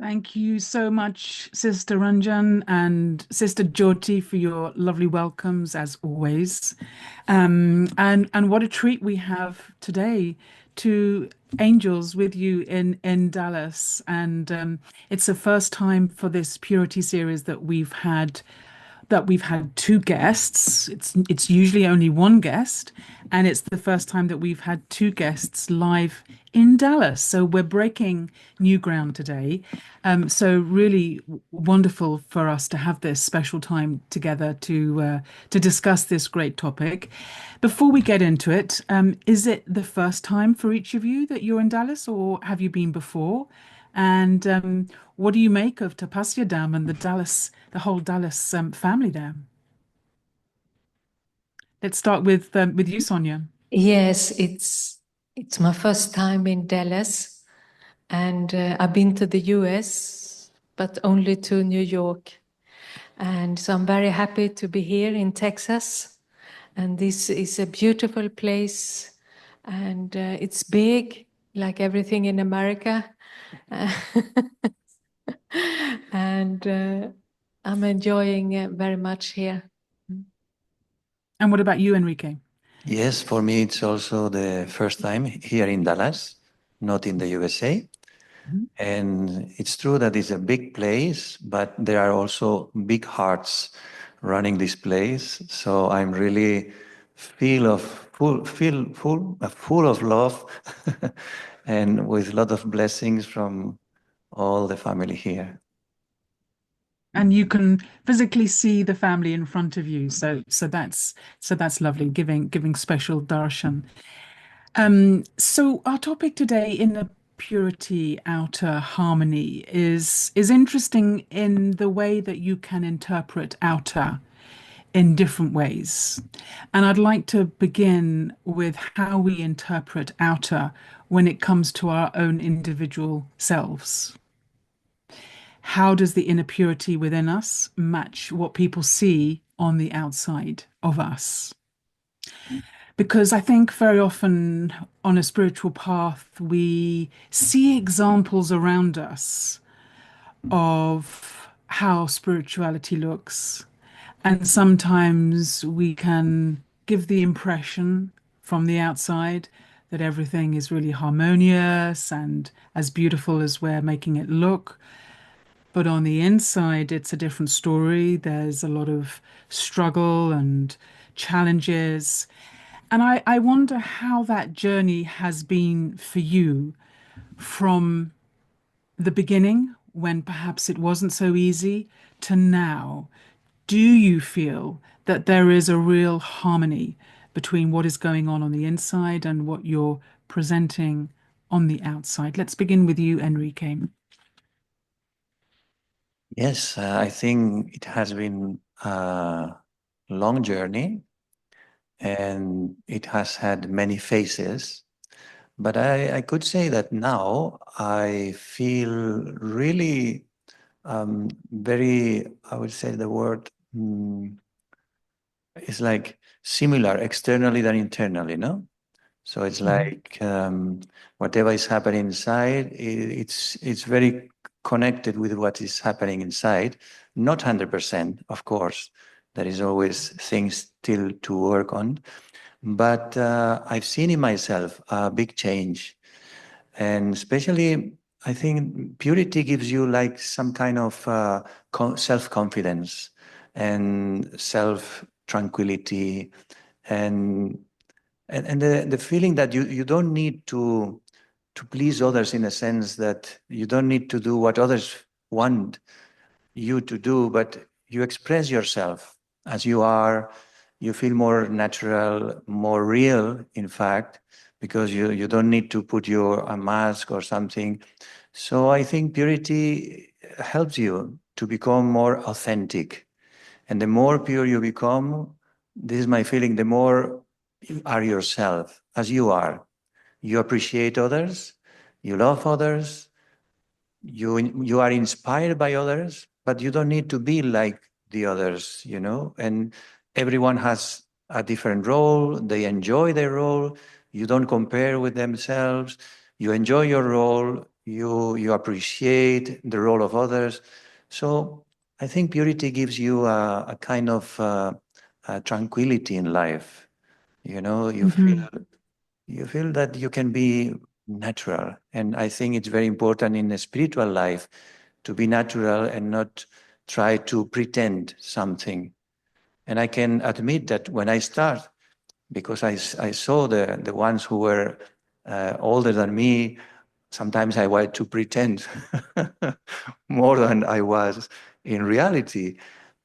Thank you so much, Sister Ranjan and Sister Jyoti, for your lovely welcomes as always. And what a treat we have today to angels with you in Dallas. And it's the first time for this Purity series that we've had two guests. It's usually only one guest, and it's the first time that we've had two guests live in Dallas. So we're breaking new ground today. So really wonderful for us to have this special time together to discuss this great topic. Before we get into it, is it the first time for each of you that you're in Dallas, or have you been before? And what do you make of Tapasya Dam and the whole Dallas family there? Let's start with you, Sonja. Yes, it's my first time in Dallas, and I've been to the US, but only to New York. And so I'm very happy to be here in Texas. And this is a beautiful place, and it's big, like everything in America. And I'm enjoying very much here. And what about you, Enrique? Yes, for me, it's also the first time here in Dallas, not in the USA. And it's true that it's a big place, but there are also big hearts running this place. So I'm really full of love and with a lot of blessings from all the family here. And you can physically see the family in front of you, so that's lovely, giving special darshan. So our topic today, inner purity, outer harmony, is interesting in the way that you can interpret outer in different ways. And I'd like to begin with how we interpret outer when it comes to our own individual selves. How does the inner purity within us match what people see on the outside of us? Because I think very often on a spiritual path, we see examples around us of how spirituality looks. And sometimes we can give the impression from the outside that everything is really harmonious and as beautiful as we're making it look. But on the inside, it's a different story. There's a lot of struggle and challenges. And I wonder how that journey has been for you from the beginning, when perhaps it wasn't so easy, to now. Do you feel that there is a real harmony between what is going on the inside and what you're presenting on the outside? Let's begin with you, Enrique. Yes, I think it has been a long journey and it has had many phases. But I could say that now I feel really very, I would say the word, it's like similar externally than internally, no? So it's like whatever is happening inside, it's very connected with what is happening inside. Not 100%, of course. There is always things still to work on. But I've seen in myself a big change. And especially, I think purity gives you like some kind of self-confidence and self-tranquility and the feeling that you don't need to please others, in a sense that you don't need to do what others want you to do, but you express yourself as you are. You feel more natural, more real, in fact, because you don't need to put a mask or something. So I think purity helps you to become more authentic. And the more pure you become, this is my feeling, the more you are yourself as you are. You appreciate others, you love others, you are inspired by others, but you don't need to be like the others, you know? And everyone has a different role, they enjoy their role, you don't compare with themselves, you enjoy your role, you appreciate the role of others. So I think purity gives you a kind of tranquility in life. You know, you feel that you can be natural, and I think it's very important in a spiritual life to be natural and not try to pretend something. And I can admit that when I start, because I saw the ones who were older than me, sometimes I wanted to pretend more than I was in reality.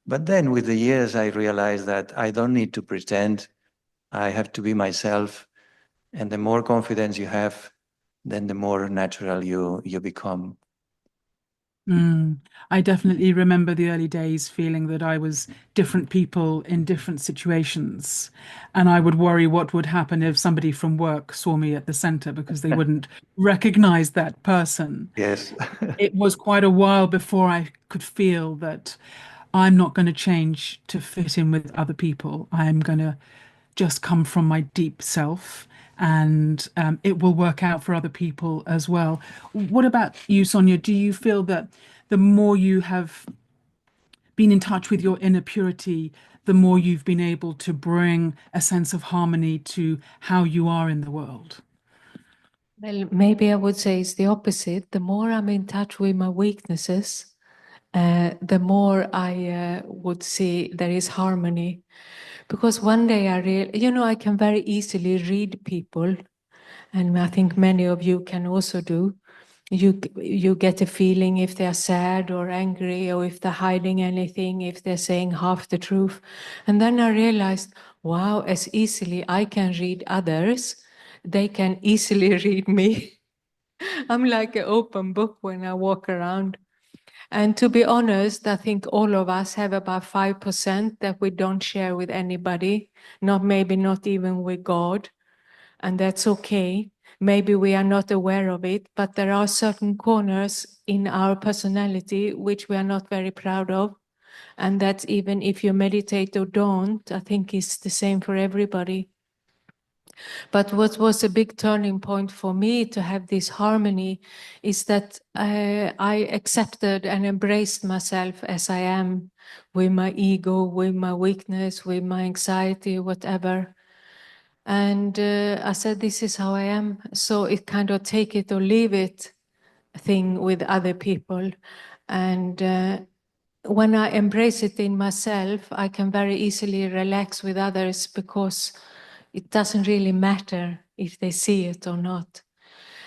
But then with the years, I realized that I don't need to pretend. I have to be myself. And the more confidence you have, then the more natural you become. I definitely remember the early days feeling that I was different people in different situations. And I would worry what would happen if somebody from work saw me at the center because they wouldn't recognize that person. Yes. It was quite a while before I could feel that I'm not going to change to fit in with other people. I'm going to just come from my deep self, and it will work out for other people as well. What about you, Sonja? Do you feel that the more you have been in touch with your inner purity, the more you've been able to bring a sense of harmony to how you are in the world? Well, maybe I would say it's the opposite. The more I'm in touch with my weaknesses, the more I would see there is harmony. Because one day I can very easily read people, and I think many of you can also do. You get a feeling if they're sad or angry, or if they're hiding anything, if they're saying half the truth. And then I realized, wow, as easily I can read others, they can easily read me. I'm like an open book when I walk around. And to be honest, I think all of us have about 5% that we don't share with anybody, maybe not even with God. And that's okay. Maybe we are not aware of it, but there are certain corners in our personality which we are not very proud of. And that's even if you meditate or don't, I think it's the same for everybody. But what was a big turning point for me to have this harmony is that I accepted and embraced myself as I am, with my ego, with my weakness, with my anxiety, whatever. And I said, this is how I am. So it kind of take it or leave it thing with other people. And when I embrace it in myself, I can very easily relax with others because it doesn't really matter if they see it or not.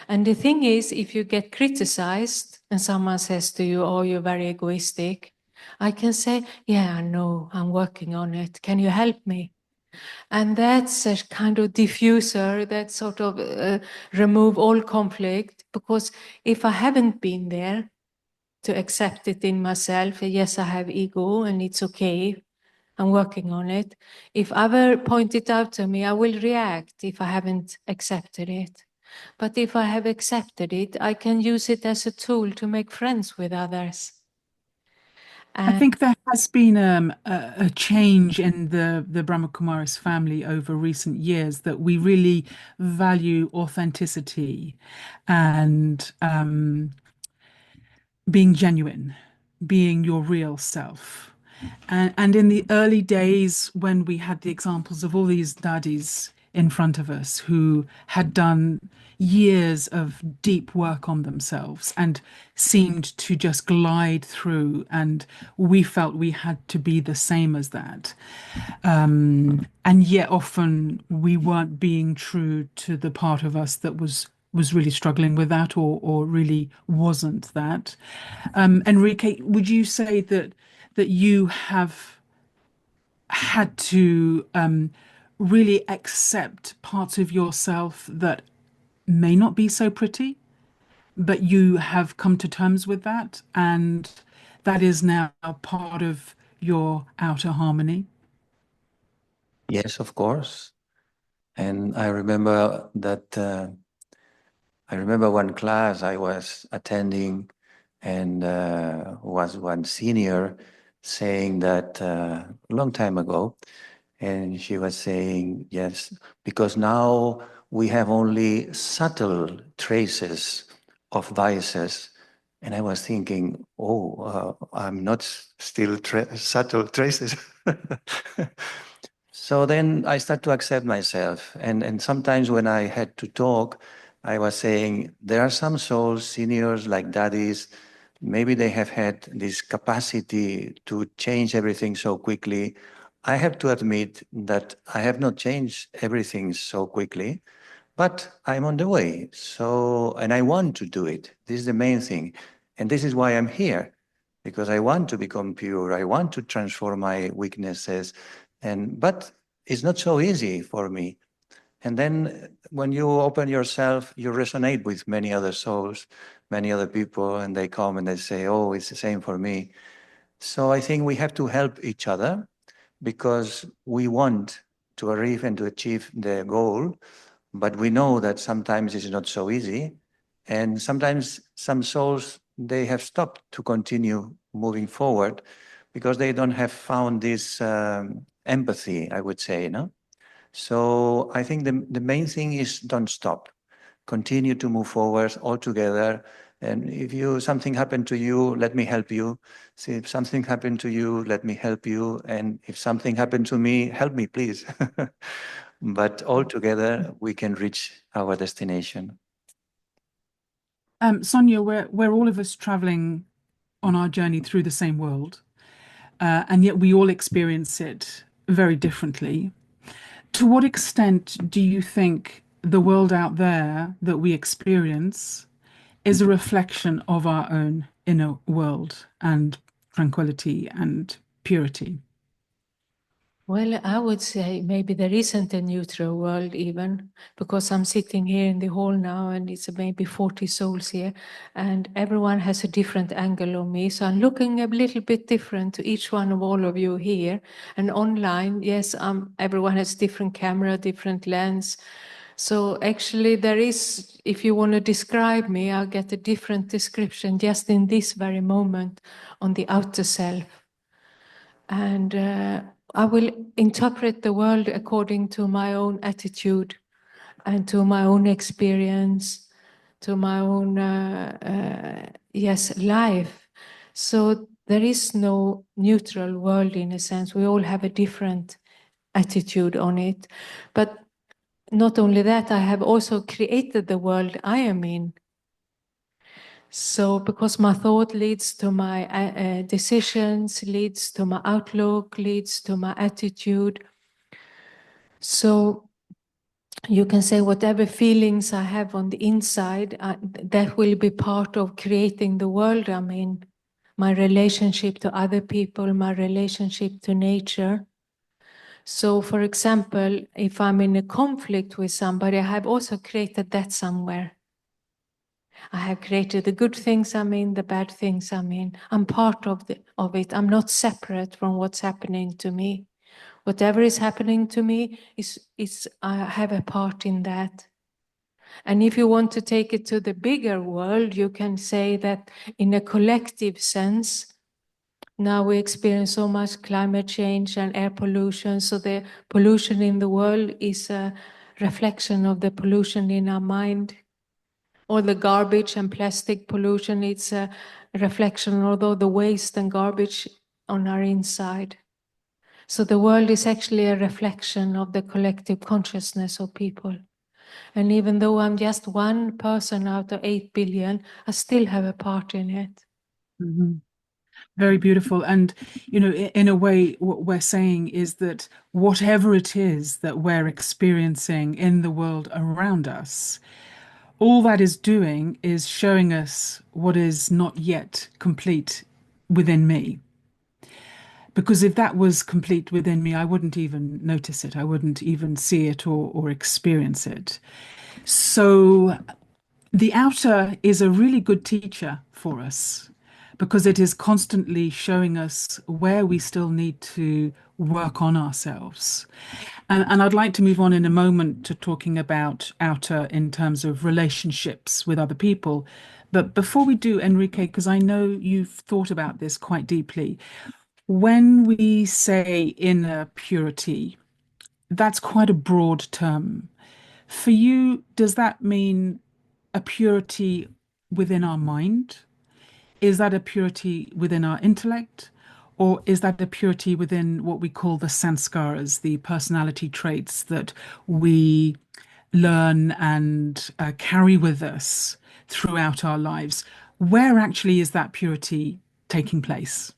And the thing is, if you get criticized and someone says to you, oh, you're very egoistic, I can say, yeah, I know, I'm working on it. Can you help me? And that's a kind of diffuser that sort of remove all conflict, because if I haven't been there to accept it in myself, yes, I have ego and it's okay, I'm working on it. If other point it out to me, I will react if I haven't accepted it. But if I have accepted it, I can use it as a tool to make friends with others. I think there has been a change in the Brahmakumaris family over recent years, that we really value authenticity and being genuine, being your real self. And in the early days, when we had the examples of all these daddies in front of us who had done years of deep work on themselves and seemed to just glide through, and we felt we had to be the same as that. And yet often we weren't being true to the part of us that was really struggling with that, or really wasn't that. Enrique, would you say that you have had to really accept parts of yourself that may not be so pretty, but you have come to terms with that, and that is now part of your outer harmony? Yes, of course. And I remember that I remember one class I was attending, and was one senior saying that a long time ago, and she was saying, yes, because now we have only subtle traces of vices. And I was thinking, oh, I'm not still subtle traces. So then I start to accept myself. And sometimes when I had to talk, I was saying, there are some souls, seniors like daddies, maybe they have had this capacity to change everything so quickly. I have to admit that I have not changed everything so quickly, but I'm on the way. So, and I want to do it. This is the main thing. And this is why I'm here, because I want to become pure. I want to transform my weaknesses. But it's not so easy for me. And then when you open yourself, you resonate with many other souls, many other people, and they come and they say, oh, it's the same for me. So I think we have to help each other because we want to arrive and to achieve the goal, but we know that sometimes it's not so easy. And sometimes some souls, they have stopped to continue moving forward because they don't have found this empathy, I would say, no? So I think the main thing is don't stop. Continue to move forward all together. And if something happened to you, let me help you. See, if something happened to you, let me help you. And if something happened to me, help me, please. But all together, we can reach our destination. Sonja, we're all of us traveling on our journey through the same world, and yet we all experience it very differently. To what extent do you think the world out there that we experience is a reflection of our own inner world and tranquility and purity? Well, I would say maybe there isn't a neutral world even, because I'm sitting here in the hall now and it's maybe 40 souls here and everyone has a different angle on me. So I'm looking a little bit different to each one of all of you here. And online, yes, everyone has different camera, different lens. So actually there is, if you want to describe me, I'll get a different description just in this very moment on the outer self. And I will interpret the world according to my own attitude and to my own experience, to my own, life. So there is no neutral world in a sense. We all have a different attitude on it. But not only that, I have also created the world I am in. So because my thought leads to my decisions, leads to my outlook, leads to my attitude. So you can say whatever feelings I have on the inside, that will be part of creating the world I'm in. My relationship to other people, my relationship to nature. So for example, if I'm in a conflict with somebody, I have also created that somewhere. I have created the good things I'm in, the bad things I'm in. I'm part of it. I'm not separate from what's happening to me. Whatever is happening to me is I have a part in that. And if you want to take it to the bigger world, you can say that in a collective sense, now we experience so much climate change and air pollution. So the pollution in the world is a reflection of the pollution in our mind. Or the garbage and plastic pollution, it's a reflection, although the waste and garbage on our inside. So the world is actually a reflection of the collective consciousness of people. And even though I'm just one person out of 8 billion, I still have a part in it. Mm-hmm. Very beautiful. And, in a way, what we're saying is that whatever it is that we're experiencing in the world around us, all that is doing is showing us what is not yet complete within me. Because if that was complete within me, I wouldn't even notice it. I wouldn't even see it or experience it. So the outer is a really good teacher for us because it is constantly showing us where we still need to work on ourselves. And I'd like to move on in a moment to talking about outer in terms of relationships with other people. But before we do, Enrique, because I know you've thought about this quite deeply, when we say inner purity, that's quite a broad term. For you, does that mean a purity within our mind? Is that a purity within our intellect? Or is that a purity within what we call the sanskaras, the personality traits that we learn and carry with us throughout our lives? Where actually is that purity taking place?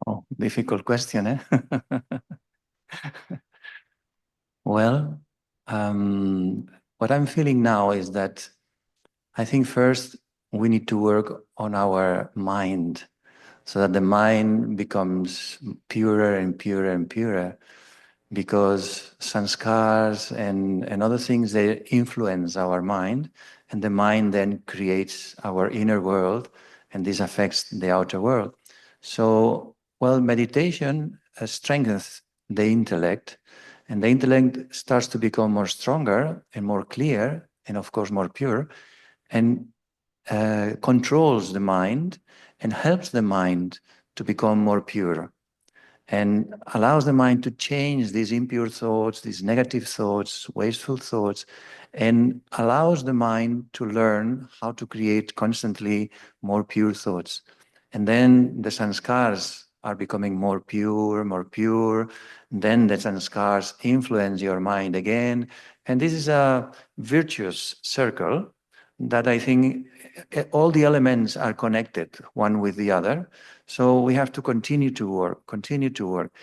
Oh, difficult question, eh? Well, what I'm feeling now is that I think first we need to work on our mind so that the mind becomes purer and purer and purer, because sanskars and other things, they influence our mind, and the mind then creates our inner world, and this affects the outer world. So, well, meditation strengthens the intellect, and the intellect starts to become more stronger and more clear, and of course more pure, and controls the mind and helps the mind to become more pure, and allows the mind to change these impure thoughts, these negative thoughts, wasteful thoughts, and allows the mind to learn how to create constantly more pure thoughts. And then the sanskars are becoming more pure, more pure. Then the sanskars influence your mind again. And this is a virtuous circle that I think all the elements are connected one with the other. So we have to continue to work, continue to work.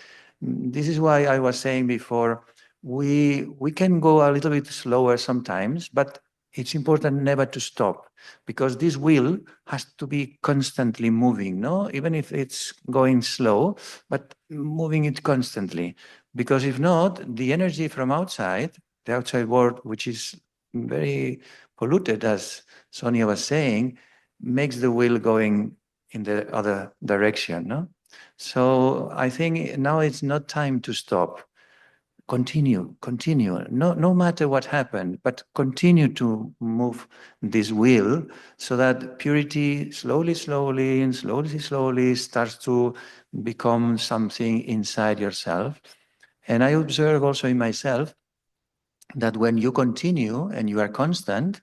This is why I was saying before, we can go a little bit slower sometimes, but it's important never to stop, because this wheel has to be constantly moving, no? Even if it's going slow, but moving it constantly. Because if not, the energy from outside, the outside world, which is very polluted, as Sonja was saying, makes the wheel going in the other direction, no? So I think now it's not time to stop. Continue, continue. No matter what happened, but continue to move this wheel so that purity slowly, slowly, and slowly starts to become something inside yourself. And I observe also in myself that when you continue and you are constant,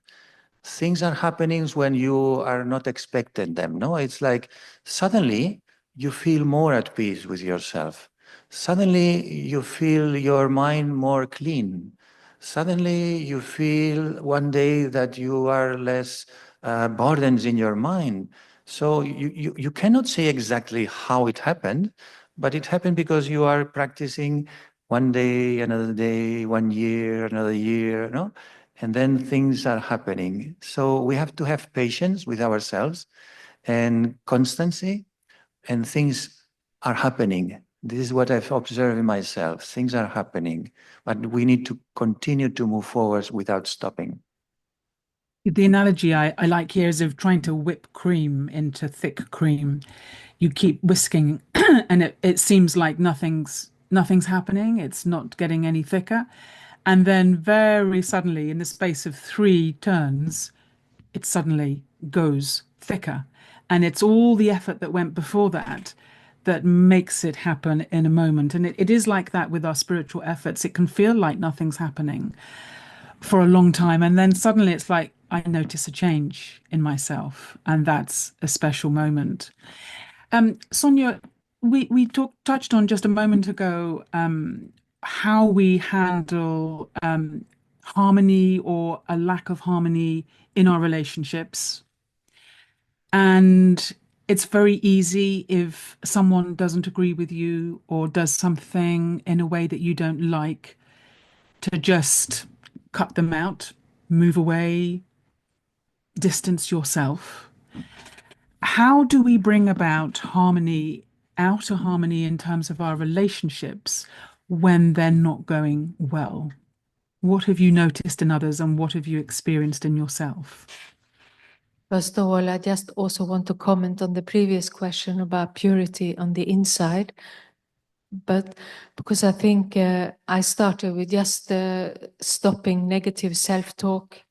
things are happening when you are not expecting them. No, it's like suddenly you feel more at peace with yourself. Suddenly you feel your mind more clean. Suddenly you feel one day that you are less burdens in your mind. So you cannot say exactly how it happened, but it happened because you are practicing one day, another day, 1 year, another year, no? And then things are happening. So we have to have patience with ourselves and constancy, and things are happening. This is what I've observed in myself. Things are happening, but we need to continue to move forward without stopping. The analogy I like here is of trying to whip cream into thick cream. You keep whisking and it seems like nothing's happening. It's not getting any thicker. And then very suddenly, in the space of 3 turns, it suddenly goes thicker. And it's all the effort that went before that that makes it happen in a moment. And it is like that with our spiritual efforts. It can feel like nothing's happening for a long time. And then suddenly it's like, I notice a change in myself. And that's a special moment. Sonja, we touched on just a moment ago how we handle harmony or a lack of harmony in our relationships. And it's very easy if someone doesn't agree with you or does something in a way that you don't like to just cut them out, move away, distance yourself. How do we bring about harmony, outer harmony in terms of our relationships when they're not going well? What have you noticed in others and what have you experienced in yourself? First of all, I just also want to comment on the previous question about purity on the inside. But because I think I started with just stopping negative self-talk.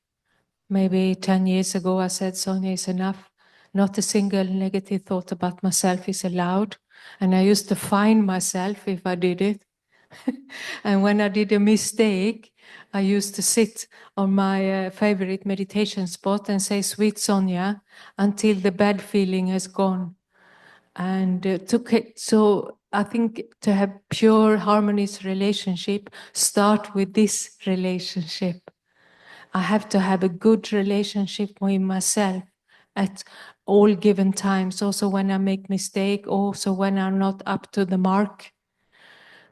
Maybe 10 years ago, I said, Sonja, is enough. Not a single negative thought about myself is allowed. And I used to fine myself if I did it. And when I did a mistake, I used to sit on my favorite meditation spot and say, "Sweet Sonja," until the bad feeling has gone. And took it. So I think to have pure, harmonious relationship, start with this relationship. I have to have a good relationship with myself at all given times, also when I make mistake, also when I'm not up to the mark,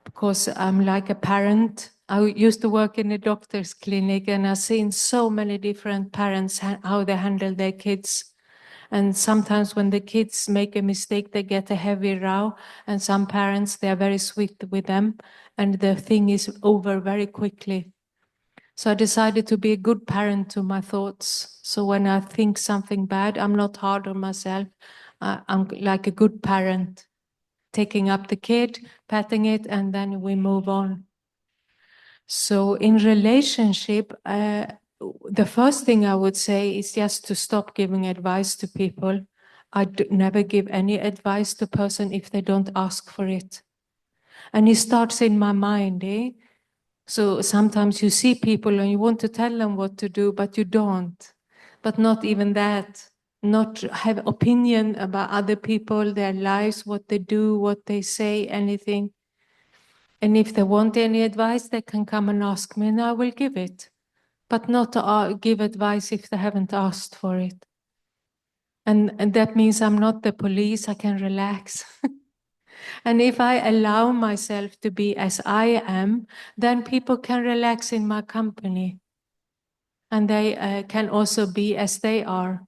because I'm like a parent. I used to work in a doctor's clinic, and I've seen so many different parents, how they handle their kids. And sometimes when the kids make a mistake, they get a heavy row, and some parents, they are very sweet with them, and the thing is over very quickly. So I decided to be a good parent to my thoughts. So when I think something bad, I'm not hard on myself. I'm like a good parent, taking up the kid, patting it, and then we move on. So in relationship, the first thing I would say is just to stop giving advice to people. I never give any advice to person if they don't ask for it. And it starts in my mind, eh? So sometimes you see people and you want to tell them what to do, but you don't. But not even that. Not have opinion about other people, their lives, what they do, what they say, anything. And if they want any advice, they can come and ask me and I will give it. But not to give advice if they haven't asked for it. And that means I'm not the police, I can relax. And if I allow myself to be as I am, then people can relax in my company. And they can also be as they are.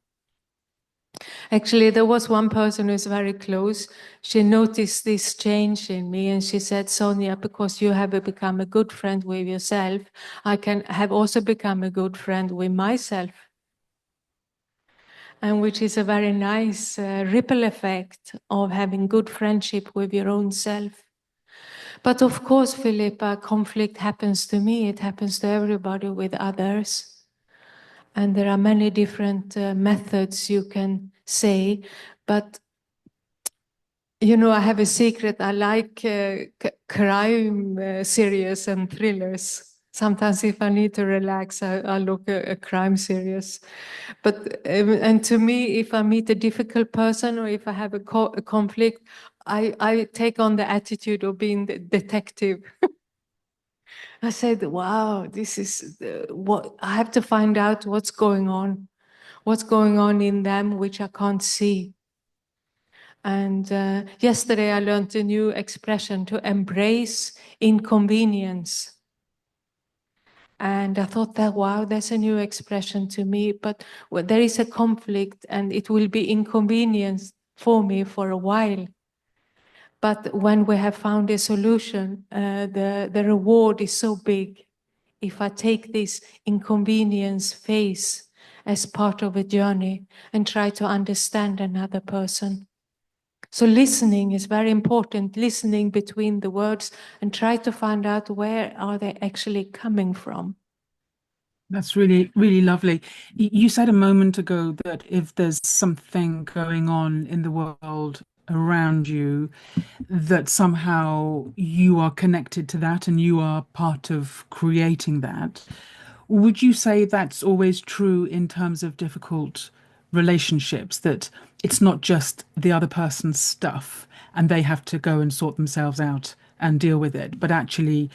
Actually, there was one person who's very close. She noticed this change in me and she said, "Sonja, because you have become a good friend with yourself, I can have also become a good friend with myself." And which is a very nice ripple effect of having good friendship with your own self. But of course, Philippa, conflict happens to me. It happens to everybody with others. And there are many different methods you can say. But, you know, I have a secret. I like crime series and thrillers. Sometimes if I need to relax, I look at a crime series. But, and to me, if I meet a difficult person or if I have a conflict, I take on the attitude of being the detective. I said, wow, this is what I have to find out what's going on in them, which I can't see. And yesterday I learned a new expression, to embrace inconvenience. And I thought that, wow, that's a new expression to me, but there is a conflict and it will be inconvenience for me for a while. But when we have found a solution, the reward is so big. If I take this inconvenience phase as part of a journey and try to understand another person. So listening is very important, listening between the words and try to find out where are they actually coming from. That's really, really lovely. You said a moment ago that if there's something going on in the world around you, that somehow you are connected to that and you are part of creating that. Would you say that's always true in terms of difficult relationships, that it's not just the other person's stuff and they have to go and sort themselves out and deal with it, but actually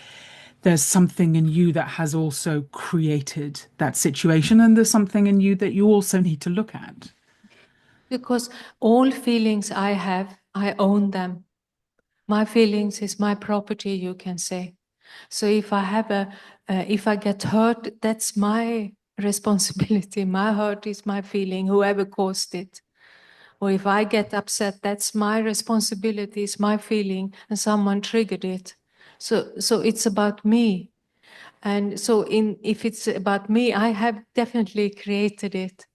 there's something in you that has also created that situation and there's something in you that you also need to look at? Because all feelings I have, I own them. My feelings is my property, you can say. So if I have if I get hurt, that's my responsibility. My hurt is my feeling, whoever caused it. Or if I get upset, that's my responsibility, it's my feeling, and someone triggered it. So it's about me. And so if it's about me, I have definitely created it.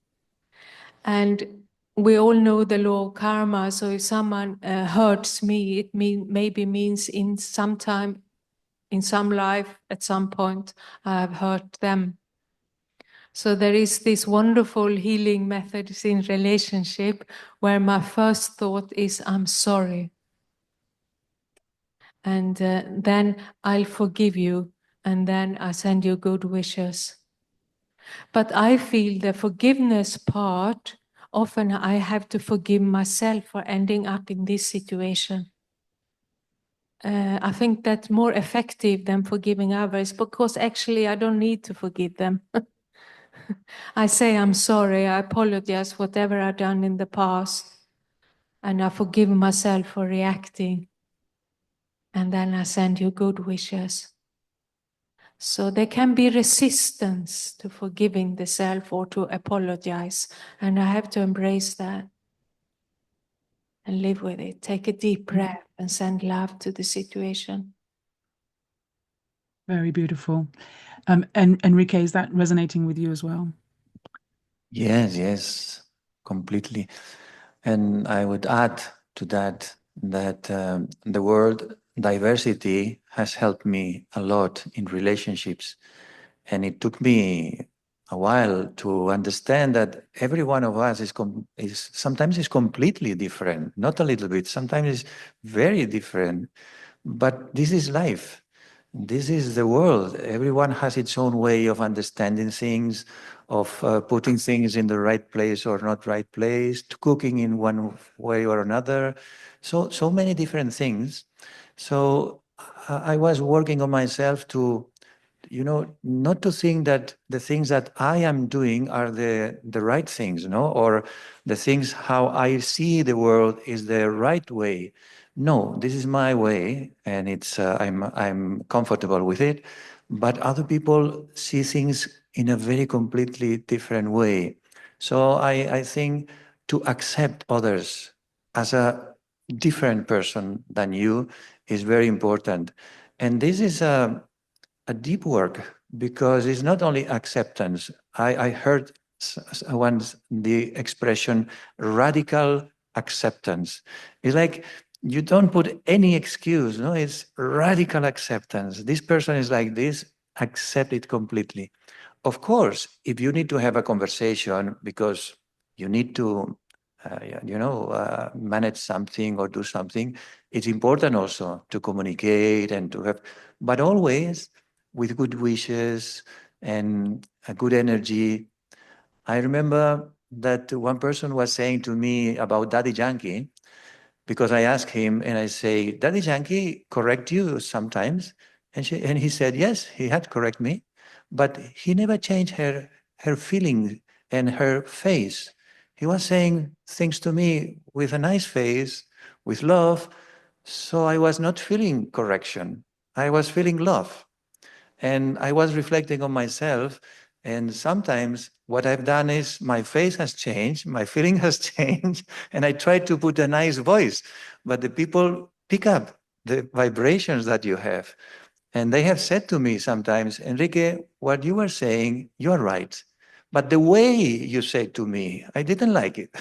And we all know the law of karma. So if someone hurts me, it maybe means in some time, in some life, at some point, I have hurt them. So there is this wonderful healing methods in relationship where my first thought is, I'm sorry. And then I'll forgive you and then I send you good wishes. But I feel the forgiveness part, often I have to forgive myself for ending up in this situation. I think that's more effective than forgiving others, because actually I don't need to forgive them. I say I'm sorry, I apologize, whatever I've done in the past, and I forgive myself for reacting. And then I send you good wishes. So there can be resistance to forgiving the self or to apologize, and I have to embrace that and live with it. Take a deep breath and send love to the situation. Very beautiful. And Enrique, is that resonating with you as well? Yes, yes, completely. And I would add to that the word diversity has helped me a lot in relationships. And it took me a while to understand that every one of us is sometimes is completely different, not a little bit, sometimes it's very different. But this is life. This is the world. Everyone has its own way of understanding things, of putting things in the right place or not right place, to cooking in one way or another. So many different things. So I was working on myself to, not to think that the things that I am doing are the right things, or the things how I see the world is the right way. No, this is my way, and it's I'm comfortable with it. But other people see things in a very completely different way. So I think to accept others as a different person than you is very important. And this is a deep work, because it's not only acceptance. I heard once the expression radical acceptance. It's like you don't put any excuse, no? It's radical acceptance. This person is like this, accept it completely. Of course, if you need to have a conversation because you need to, manage something or do something, it's important also to communicate and to have, but always with good wishes and a good energy. I remember that one person was saying to me about Daddy Yankee, because I asked him and I say, Daddy Yankee correct you sometimes? And he said, yes, he had correct me, but he never changed her feeling and her face. He was saying things to me with a nice face, with love. So I was not feeling correction. I was feeling love. And I was reflecting on myself. And sometimes what I've done is my face has changed, my feeling has changed, and I try to put a nice voice. But the people pick up the vibrations that you have. And they have said to me sometimes, Enrique, what you were saying, you're right. But the way you said to me, I didn't like it.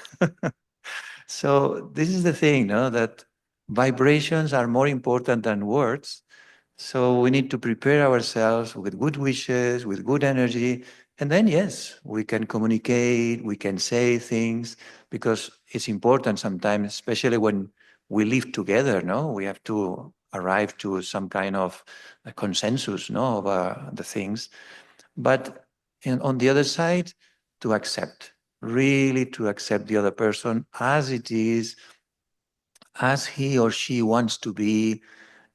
So this is the thing, no? That vibrations are more important than words. So we need to prepare ourselves with good wishes, with good energy. And then, yes, we can communicate, we can say things, because it's important sometimes, especially when we live together, no? We have to arrive to some kind of a consensus, no, of the things. But on the other side, to accept, really to accept the other person as it is, as he or she wants to be,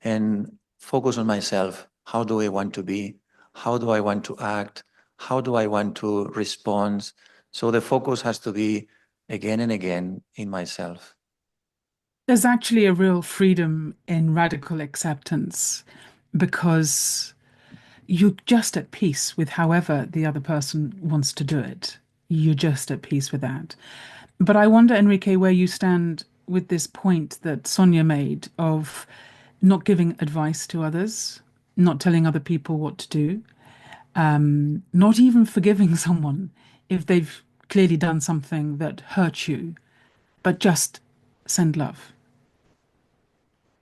and focus on myself. How do I want to be? How do I want to act? How do I want to respond? So the focus has to be again and again in myself. There's actually a real freedom in radical acceptance, because you're just at peace with however the other person wants to do it. You're just at peace with that. But I wonder, Enrique, where you stand with this point that Sonja made of not giving advice to others, not telling other people what to do, not even forgiving someone if they've clearly done something that hurt you, but just send love.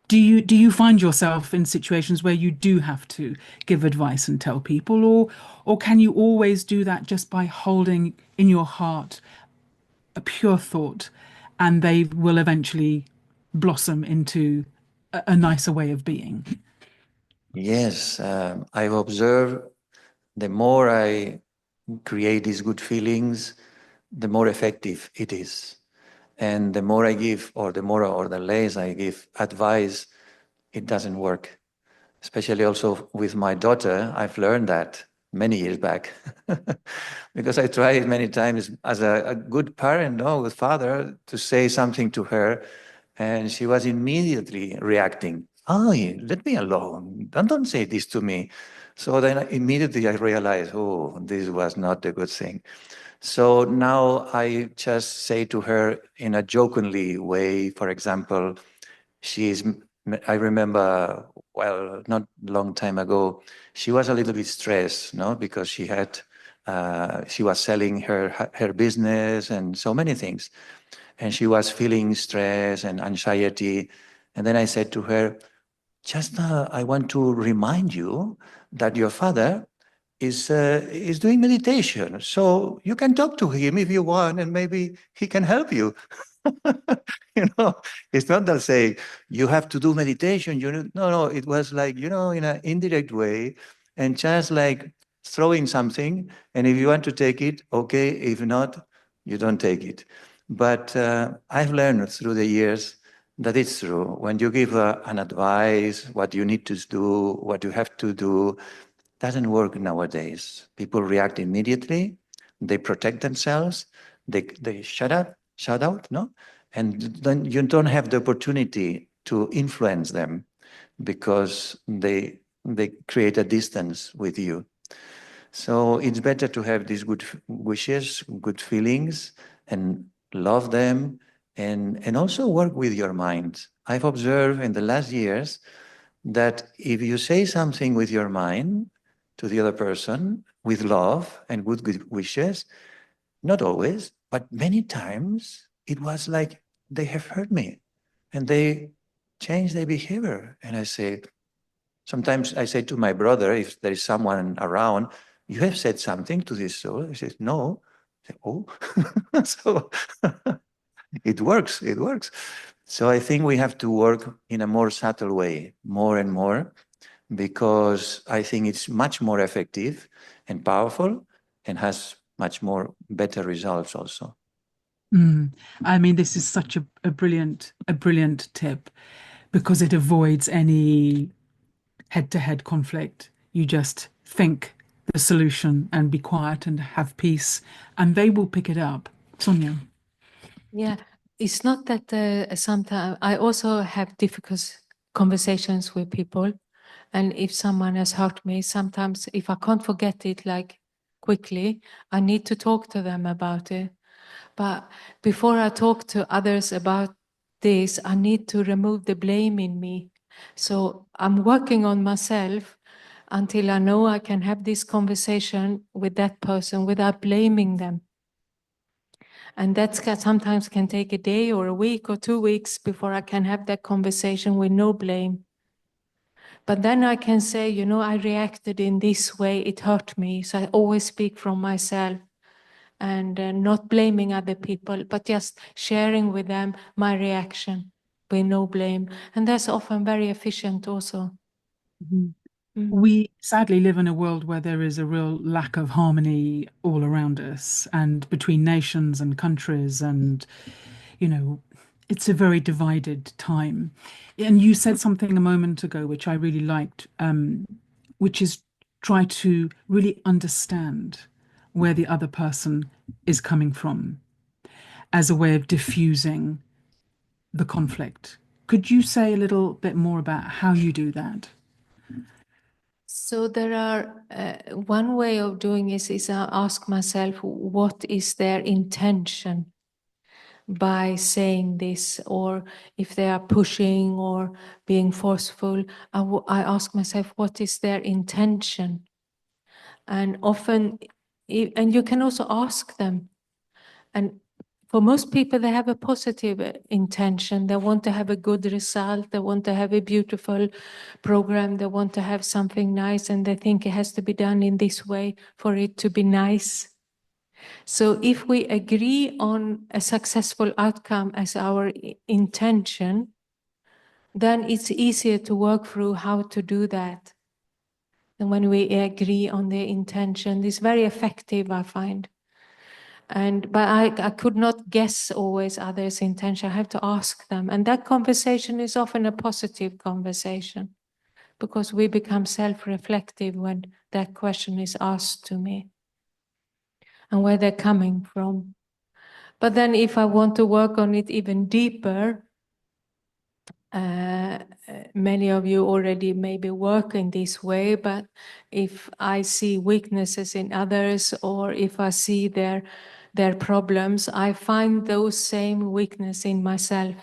Do you find yourself in situations where you do have to give advice and tell people, or can you always do that just by holding in your heart a pure thought, and they will eventually blossom into a nicer way of being? Yes, I've observed the more I create these good feelings, the more effective it is. And the more I give, or the more or the less I give advice, it doesn't work. Especially also with my daughter, I've learned that many years back. Because I tried many times as a good parent, no, with father, to say something to her, and she was immediately reacting. Oh, let me alone. Don't say this to me. So then immediately I realized, oh, this was not a good thing. So now I just say to her in a jokingly way, for example, I remember, well, not long time ago, she was a little bit stressed, no, because she was selling her business and so many things. And she was feeling stress and anxiety. And then I said to her, just I want to remind you that your father is doing meditation. So you can talk to him if you want, and maybe he can help you. You know, it's not that say you have to do meditation. No. It was like, in an indirect way, and just like throwing something. And if you want to take it, okay. If not, you don't take it. But I've learned through the years that it's true. When you give an advice, what you need to do, what you have to do, doesn't work nowadays. People react immediately. They protect themselves. They shut out, no? And then you don't have the opportunity to influence them because they create a distance with you. So it's better to have these good wishes, good feelings, and love them, and also work with your mind. I've observed in the last years that if you say something with your mind to the other person with love and good wishes, not always, but many times it was like they have heard me and they change their behavior. And sometimes I say to my brother, if there is someone around, you have said something to this soul. He says, no. I say, oh, so it works. It works. So I think we have to work in a more subtle way, more and more, because I think it's much more effective and powerful and has much more better results also. I mean, this is such a brilliant tip because it avoids any head-to-head conflict. You just think the solution and be quiet and have peace, and they will pick it up. Sonja. Yeah, it's not that sometimes I also have difficult conversations with people. And if someone has hurt me, sometimes if I can't forget it like quickly, I need to talk to them about it. But before I talk to others about this, I need to remove the blame in me. So I'm working on myself until I know I can have this conversation with that person without blaming them. And that sometimes can take a day or a week or 2 weeks before I can have that conversation with no blame. But then I can say, I reacted in this way, it hurt me. So I always speak from myself and not blaming other people, but just sharing with them my reaction with no blame. And that's often very efficient also. We sadly live in a world where there is a real lack of harmony all around us and between nations and countries, and it's a very divided time. And you said something a moment ago which I really liked, which is try to really understand where the other person is coming from as a way of diffusing the conflict. Could you say a little bit more about how you do that? So there are one way of doing this is I ask myself, what is their intention by saying this, or if they are pushing or being forceful, I ask myself, what is their intention? And often, and you can also ask them, and for most people, they have a positive intention. They want to have a good result. They want to have a beautiful program. They want to have something nice, and they think it has to be done in this way for it to be nice. So if we agree on a successful outcome as our intention, then it's easier to work through how to do that. And when we agree on the intention, it's very effective, I find. But I could not guess always others' intention. I have to ask them. And that conversation is often a positive conversation, because we become self-reflective when that question is asked to me and where they're coming from. But then if I want to work on it even deeper, many of you already maybe work in this way, but if I see weaknesses in others, or if I see their problems, I find those same weakness in myself.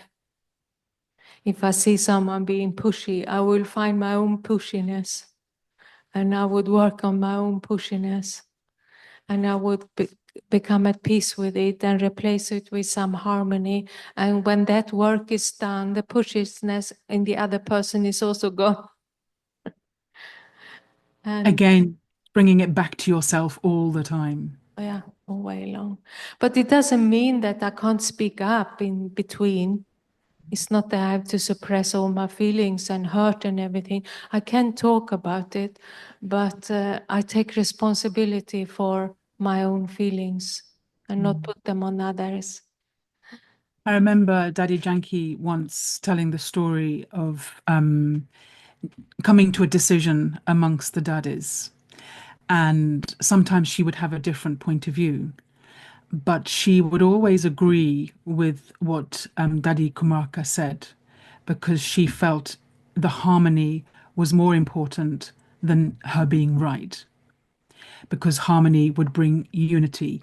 If I see someone being pushy, I will find my own pushiness, and I would work on my own pushiness, and I would become at peace with it and replace it with some harmony. And when that work is done, the pushiness in the other person is also gone. And Again, bringing it back to yourself all the time. yeah, all way long. But it doesn't mean that I can't speak up in between. It's not that I have to suppress all my feelings and hurt and everything. I can talk about it, but I take responsibility for my own feelings and not put them on others. I remember Daddy Janki once telling the story of coming to a decision amongst the daddies. And sometimes she would have a different point of view, but she would always agree with what Daddy Kumarka said, because she felt the harmony was more important than her being right, because harmony would bring unity.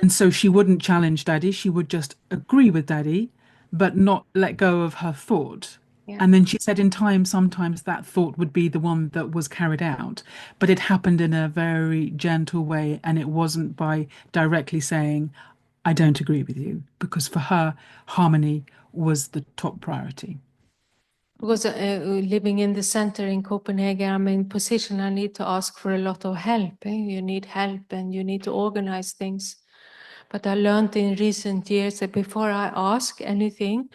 And so she wouldn't challenge Daddy, she would just agree with Daddy, but not let go of her thought. Yeah. And then she said in time, sometimes that thought would be the one that was carried out, but it happened in a very gentle way. And it wasn't by directly saying, I don't agree with you, because for her, harmony was the top priority. Because living in the center in Copenhagen, I'm in position, I need to ask for a lot of help. You need help and you need to organize things. But I learned in recent years that before I ask anything,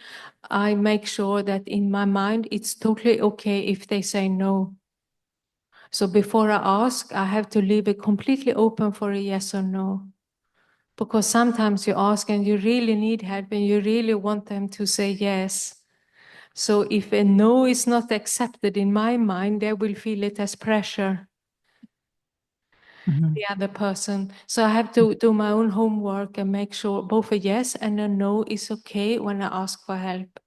I make sure that in my mind, it's totally okay if they say no. So before I ask, I have to leave it completely open for a yes or no. Because sometimes you ask and you really need help and you really want them to say yes. So if a no is not accepted in my mind, they will feel it as pressure, the other person. So I have to do my own homework and make sure both a yes and a no is okay when I ask for help.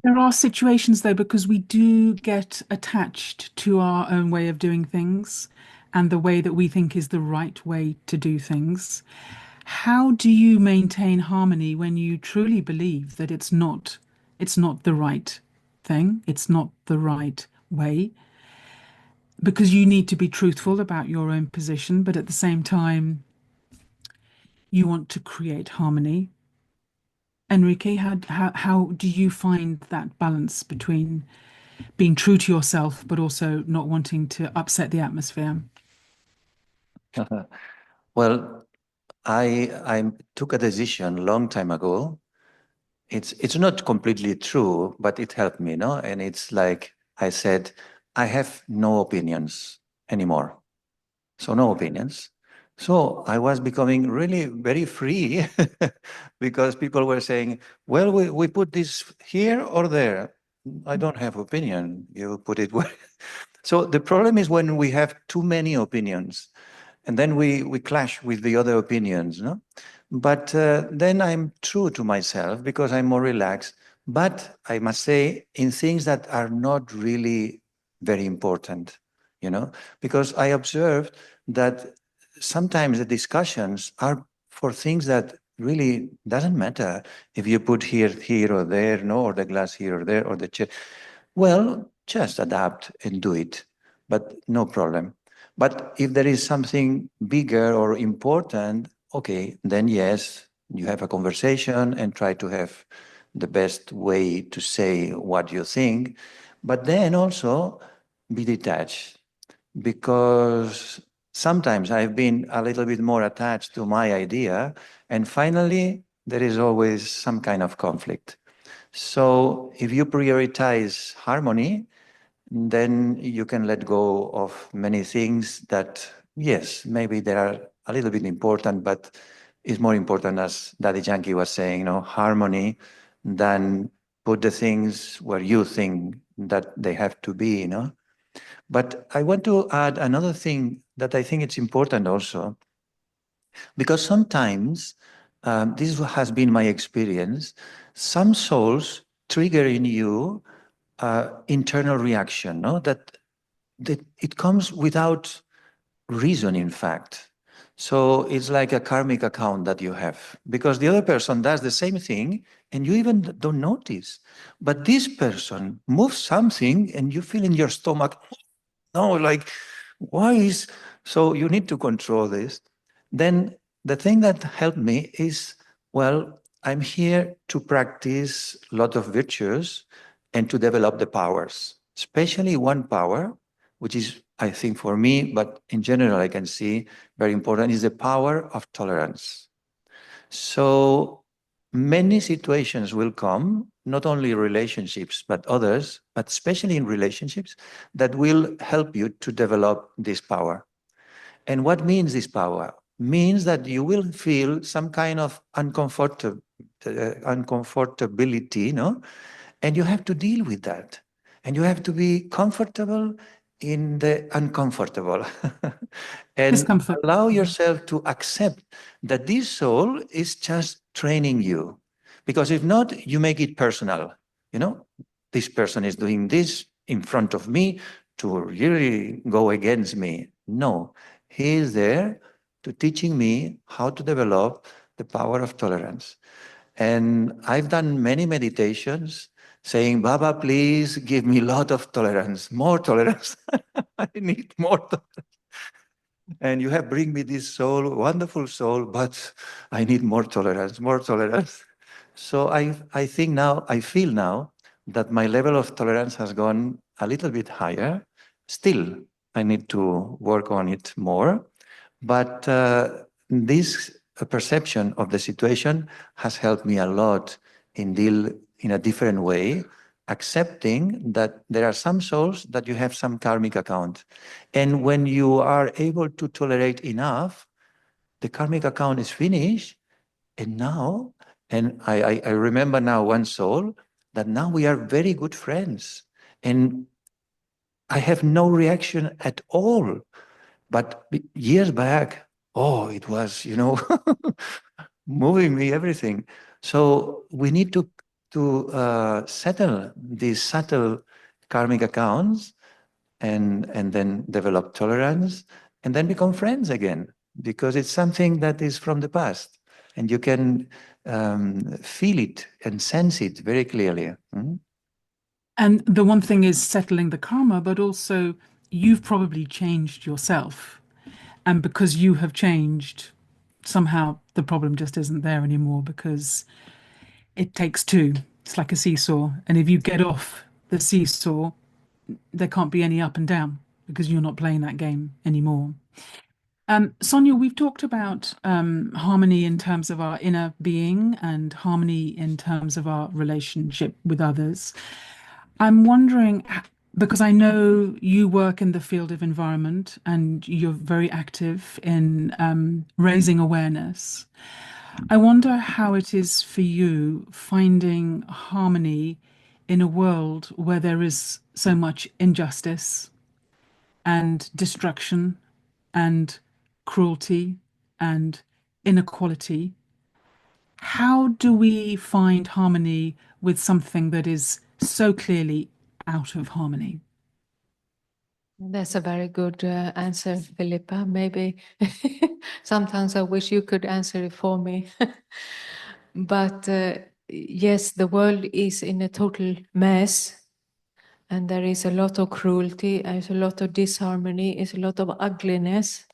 There are situations though, because we do get attached to our own way of doing things and the way that we think is the right way to do things. How do you maintain harmony when you truly believe that it's not the right thing, it's not the right way? Because you need to be truthful about your own position, but at the same time, you want to create harmony. Enrique, how do you find that balance between being true to yourself, but also not wanting to upset the atmosphere? Well, I took a decision a long time ago. It's not completely true, but it helped me, no? And it's like I said, I have no opinions anymore. So no opinions. So I was becoming really very free because people were saying, well, we put this here or there. I don't have opinion. You put it where. So the problem is when we have too many opinions and then we clash with the other opinions, no? But then I'm true to myself because I'm more relaxed. But I must say, in things that are not really very important, you know, because I observed that sometimes the discussions are for things that really doesn't matter if you put here or there, no, or the glass here or there, or the chair. Well, just adapt and do it, but no problem. But if there is something bigger or important, okay, then yes, you have a conversation and try to have the best way to say what you think, but then also be detached, because sometimes I've been a little bit more attached to my idea, and finally there is always some kind of conflict. So if you prioritize harmony, then you can let go of many things that, yes, maybe they are a little bit important, but it's more important, as Daddy Yankee was saying, harmony, than put the things where you think that they have to be, But I want to add another thing that I think it's important also, because sometimes, this has been my experience, some souls trigger in you internal reaction, that it comes without reason, in fact. So it's like a karmic account that you have, because the other person does the same thing and you even don't notice. But this person moves something and you feel in your stomach, no, like, why is... So you need to control this. Then the thing that helped me is, well, I'm here to practice a lot of virtues and to develop the powers, especially one power, which is, I think, for me, but in general, I can see very important, is the power of tolerance. So many situations will come, not only relationships, but others, but especially in relationships, that will help you to develop this power. And what means this power? Means that you will feel some kind of uncomfortability, and you have to deal with that. And you have to be comfortable in the uncomfortable. And Discomfort. allow yourself to accept that this soul is just training you. Because if not, you make it personal. This person is doing this in front of me to really go against me. No, he is there to teaching me how to develop the power of tolerance. And I've done many meditations saying, Baba, please give me a lot of tolerance, more tolerance. I need more tolerance. And you have bring me this soul, wonderful soul, but I need more tolerance, more tolerance. So I think now, I feel now that my level of tolerance has gone a little bit higher. Still, I need to work on it more. But this perception of the situation has helped me a lot in deal in a different way, accepting that there are some souls that you have some karmic account. And when you are able to tolerate enough, the karmic account is finished. And now, and I remember now one soul that now we are very good friends. And I have no reaction at all. But years back, oh, it was, moving me, everything. So we need to settle these subtle karmic accounts and then develop tolerance and then become friends again, because it's something that is from the past and you can feel it and sense it very clearly. And the one thing is settling the karma, but also you've probably changed yourself. And because you have changed, somehow the problem just isn't there anymore, because it takes two. It's like a seesaw. And if you get off the seesaw, there can't be any up and down because you're not playing that game anymore. Sonja, we've talked about harmony in terms of our inner being and harmony in terms of our relationship with others. I'm wondering, because I know you work in the field of environment and you're very active in raising awareness. I wonder how it is for you finding harmony in a world where there is so much injustice and destruction and cruelty and inequality. How do we find harmony with something that is so clearly out of harmony? That's a very good answer, Philippa. Maybe sometimes I wish you could answer it for me. But yes, the world is in a total mess. And there is a lot of cruelty, there's a lot of disharmony, there's a lot of ugliness.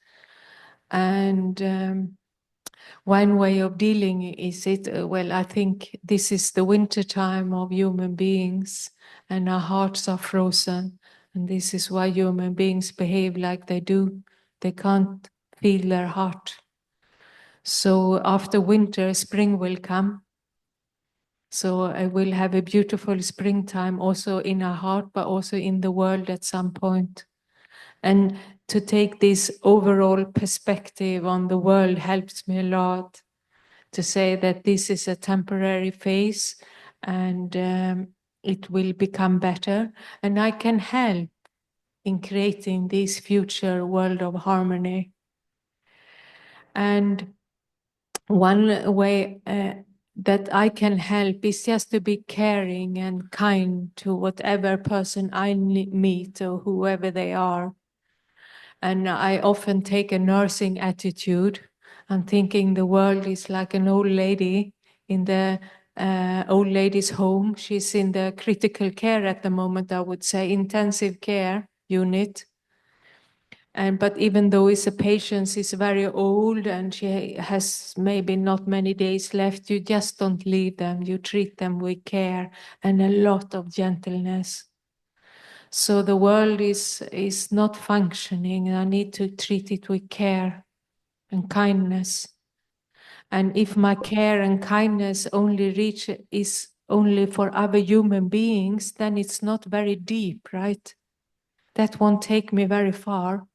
And one way of dealing is it, well, I think this is the winter time of human beings and our hearts are frozen. And this is why human beings behave like they do. They can't feel their heart. So after winter, spring will come. So I will have a beautiful springtime also in our heart, but also in the world at some point. And to take this overall perspective on the world helps me a lot, to say that this is a temporary phase and it will become better. And I can help in creating this future world of harmony. And one way that I can help is just to be caring and kind to whatever person I meet or whoever they are. And I often take a nursing attitude. I'm thinking the world is like an old lady in the old lady's home. She's in the critical care at the moment, I would say, intensive care unit. But even though a patient is very old and she has maybe not many days left, you just don't leave them. You treat them with care and a lot of gentleness. So the world is not functioning, and I need to treat it with care and kindness. And if my care and kindness is only for other human beings, then it's not very deep, right? That won't take me very far.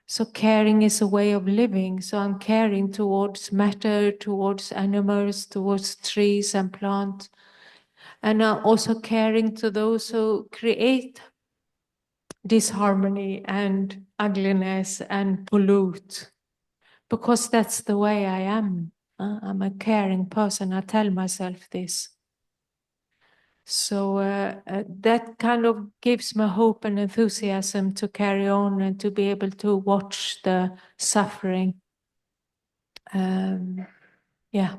So caring is a way of living. So I'm caring towards matter, towards animals, towards trees and plants. And I'm also caring to those who create disharmony and ugliness and pollute. Because that's the way I am. I'm a caring person. I tell myself this. So that kind of gives me hope and enthusiasm to carry on and to be able to watch the suffering. Yeah.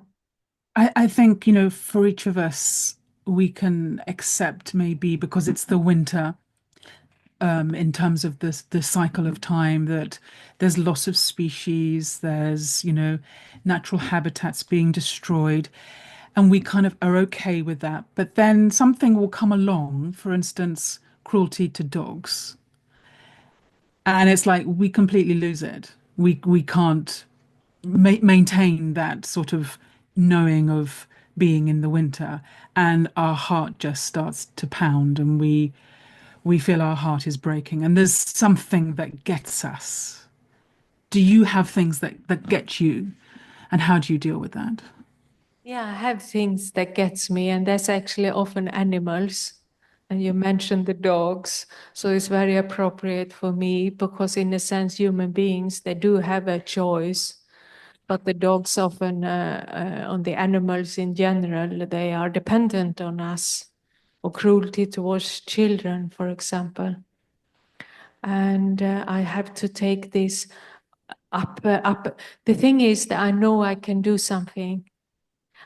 I think, you know, for each of us, we can accept maybe because it's the winter, in terms of the cycle of time, that there's loss of species, there's, you know, natural habitats being destroyed, and we kind of are okay with that. But then something will come along, for instance, cruelty to dogs, and it's like we completely lose it. We can't maintain that sort of knowing of being in the winter, and our heart just starts to pound, and we feel our heart is breaking, and there's something that gets us. Do you have things that get you, and how do you deal with that? Yeah, I have things that gets me, and that's actually often animals. And you mentioned the dogs, so it's very appropriate for me because, in a sense, human beings, they do have a choice. But the dogs often, on the animals in general, they are dependent on us, or cruelty towards children, for example. And I have to take this up. The thing is that I know I can do something.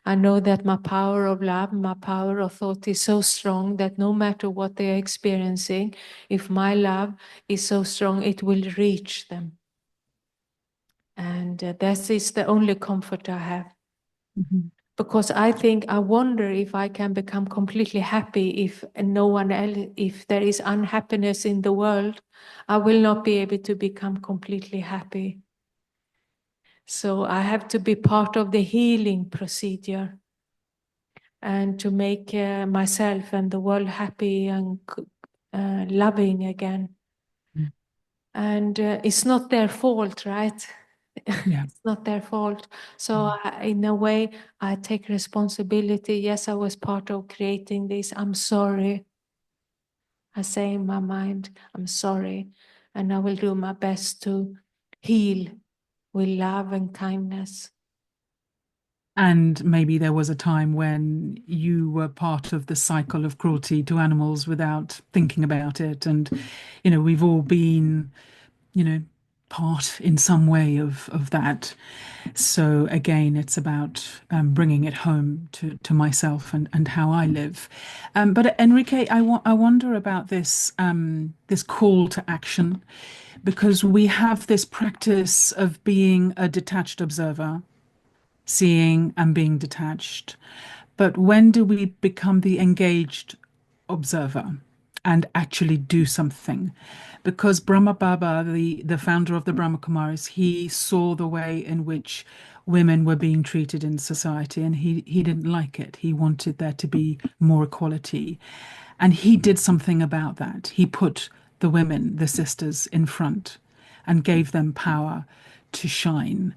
I know that my power of love, my power of thought is so strong that no matter what they are experiencing, if my love is so strong, it will reach them. And that is the only comfort I have. Mm-hmm. Because I wonder if I can become completely happy if no one else, if there is unhappiness in the world, I will not be able to become completely happy. So I have to be part of the healing procedure and to make myself and the world happy and loving again. Mm. And it's not their fault, right? Yeah. It's not their fault. So in a way, I take responsibility. Yes, I was part of creating this. I'm sorry. I say in my mind, I'm sorry. And I will do my best to heal with love and kindness. And maybe there was a time when you were part of the cycle of cruelty to animals without thinking about it. And, you know, we've all been, you know, part in some way of that. So again, it's about bringing it home to myself and how I live. But Enrique, I wonder about this this call to action, because we have this practice of being a detached observer, seeing and being detached. But when do we become the engaged observer? and actually do something. Because Brahma Baba, the founder of the Brahma Kumaris, he saw the way in which women were being treated in society, and he didn't like it. He wanted there to be more equality. And he did something about that. He put the women, the sisters, in front and gave them power to shine.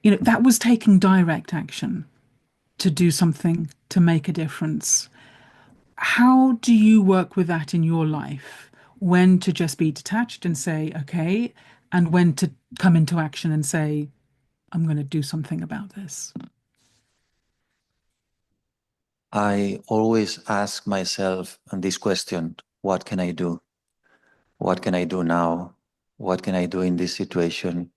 You know, that was taking direct action to do something, to make a difference. How do you work with that in your life? When to just be detached and say, okay, and when to come into action and say, I'm going to do something about this? I always ask myself this question, what can I do? What can I do now? What can I do in this situation?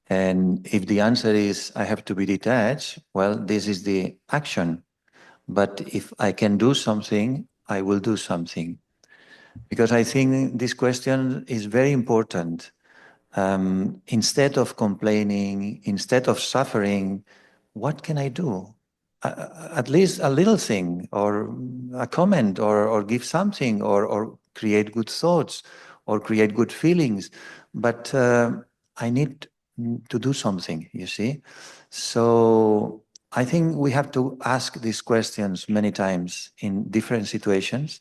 And if the answer is I have to be detached, well, this is the action. But if I can do something, I will do something. Because I think this question is very important. Instead of complaining, instead of suffering, what can I do? At least a little thing, or a comment, or give something, or create good thoughts, or create good feelings. But I need to do something, you see? So I think we have to ask these questions many times in different situations,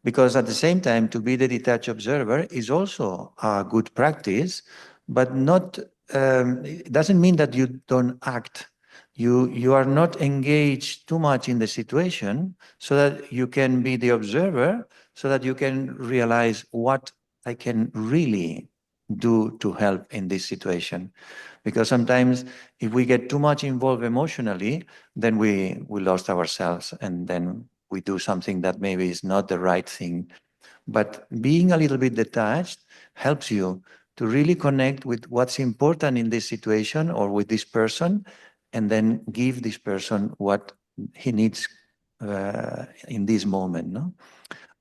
because at the same time, to be the detached observer is also a good practice, but not, it doesn't mean that you don't act. You are not engaged too much in the situation so that you can be the observer, so that you can realize what I can really do to help in this situation. Because sometimes if we get too much involved emotionally, then we lost ourselves, and then we do something that maybe is not the right thing. But being a little bit detached helps you to really connect with what's important in this situation or with this person, and then give this person what he needs in this moment. No?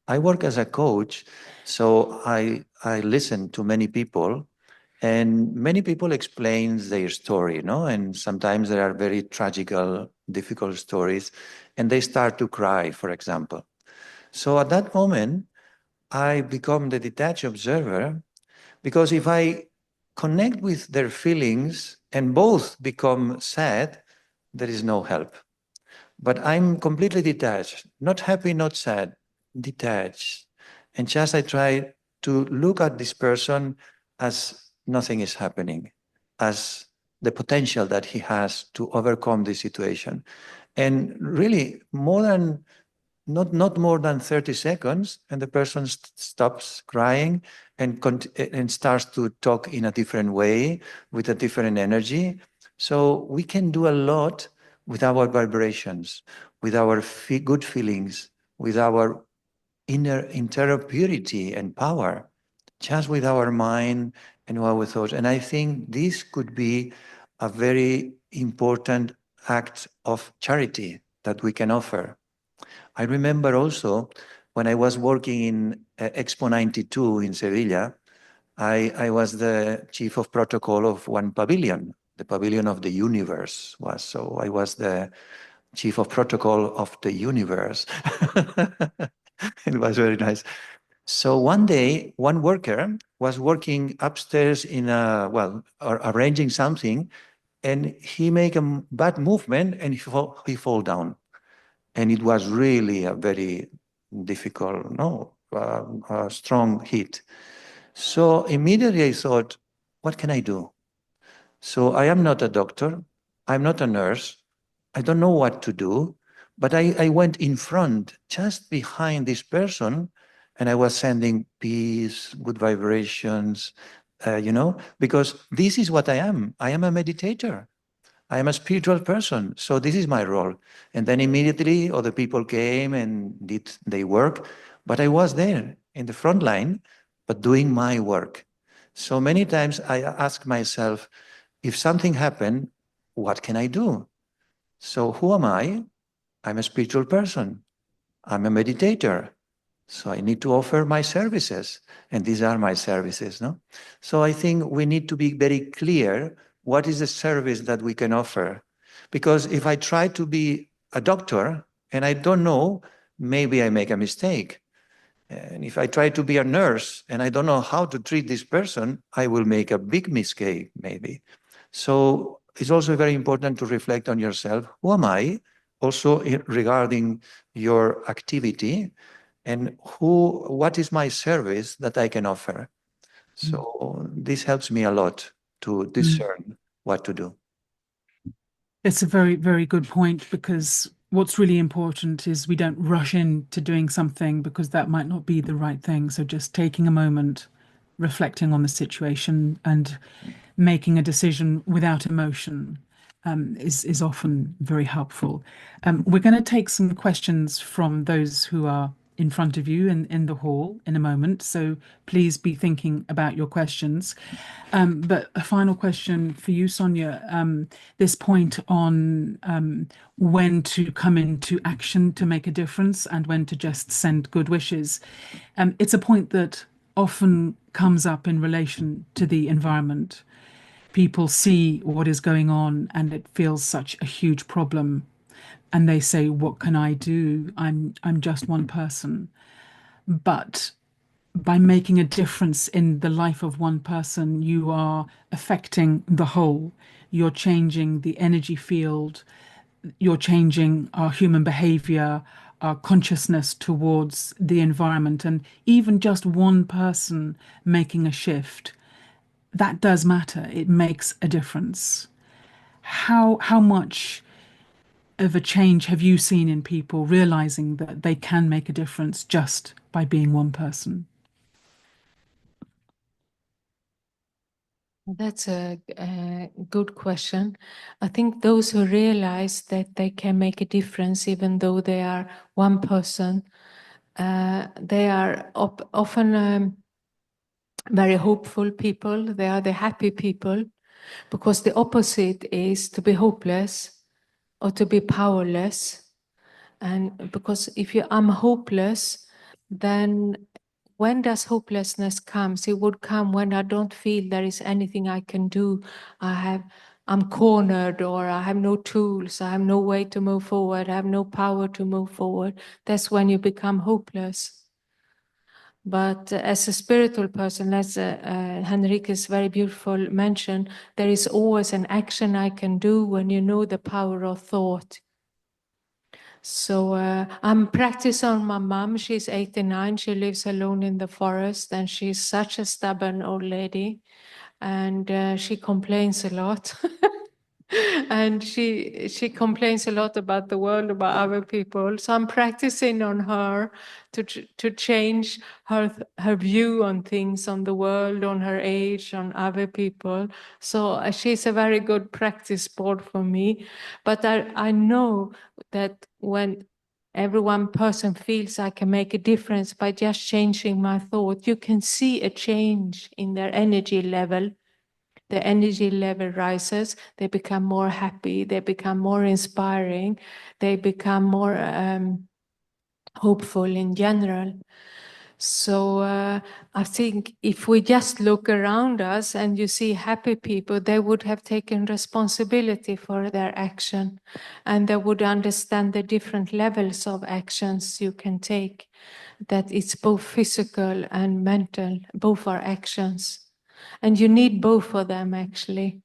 I work as a coach, so I listen to many people, and many people explain their story, no? And sometimes there are very tragical, difficult stories, and they start to cry, for example. So at that moment, I become the detached observer, because if I connect with their feelings and both become sad, there is no help. But I'm completely detached, not happy, not sad, detached. And just I try to look at this person as nothing is happening, as the potential that he has to overcome this situation. And really, not more than 30 seconds, and the person stops crying and starts to talk in a different way, with a different energy. So we can do a lot with our vibrations, with our good feelings, with our internal purity and power, just with our mind and our thoughts. And I think this could be a very important act of charity that we can offer. I remember also when I was working in Expo 92 in Sevilla, I was the chief of protocol of one pavilion, the pavilion of the universe was. So I was the chief of protocol of the universe. It was very nice. So one day, one worker was working upstairs in arranging something, and he make a bad movement and he fall down. And it was really a very difficult, a strong hit. So immediately I thought, what can I do? So I am not a doctor, I'm not a nurse, I don't know what to do, but I went in front, just behind this person, and I was sending peace, good vibrations, because this is what I am. I am a meditator. I am a spiritual person, so this is my role. And then immediately other people came and did their work, but I was there in the front line, but doing my work. So many times I ask myself, if something happened, what can I do? So who am I? I'm a spiritual person. I'm a meditator. So I need to offer my services, and these are my services, no? So I think we need to be very clear what is the service that we can offer. Because if I try to be a doctor and I don't know, maybe I make a mistake. And if I try to be a nurse and I don't know how to treat this person, I will make a big mistake, maybe. So it's also very important to reflect on yourself. Who am I? Also regarding your activity, and what is my service that I can offer? So this helps me a lot to discern what to do. It's a very, very good point, because what's really important is we don't rush into doing something because that might not be the right thing. So just taking a moment, reflecting on the situation and making a decision without emotion is often very helpful. We're going to take some questions from those who are in front of you in the hall in a moment. So please be thinking about your questions. But a final question for you, Sonja. This point on when to come into action to make a difference and when to just send good wishes. It's a point that often comes up in relation to the environment. People see what is going on and it feels such a huge problem. And they say, what can I do? I'm just one person. But by making a difference in the life of one person, you are affecting the whole. You're changing the energy field, you're changing our human behavior, our consciousness towards the environment. And even just one person making a shift, that does matter. It makes a difference. How much of a change have you seen in people realizing that they can make a difference just by being one person? That's a good question. I think those who realize that they can make a difference, even though they are one person, they are often very hopeful people. They are the happy people, because the opposite is to be hopeless or to be powerless. And because if I'm hopeless, then when does hopelessness comes? It would come when I don't feel there is anything I can do. I'm cornered, or I have no tools, I have no way to move forward, I have no power to move forward. That's when you become hopeless. But as a spiritual person, as Enrique's very beautiful mentioned, there is always an action I can do when you know the power of thought. So I'm practicing on my mom. She's 89. She lives alone in the forest, and she's such a stubborn old lady, and she complains a lot. And she complains a lot about the world, about other people. So I'm practicing on her to change her view on things, on the world, on her age, on other people. So she's a very good practice board for me. But I know that when every one person feels I can make a difference by just changing my thought, you can see a change in their energy level. The energy level rises, they become more happy, they become more inspiring, they become more hopeful in general. So I think if we just look around us and you see happy people, they would have taken responsibility for their action, and they would understand the different levels of actions you can take, that it's both physical and mental, both are actions. And you need both of them, actually.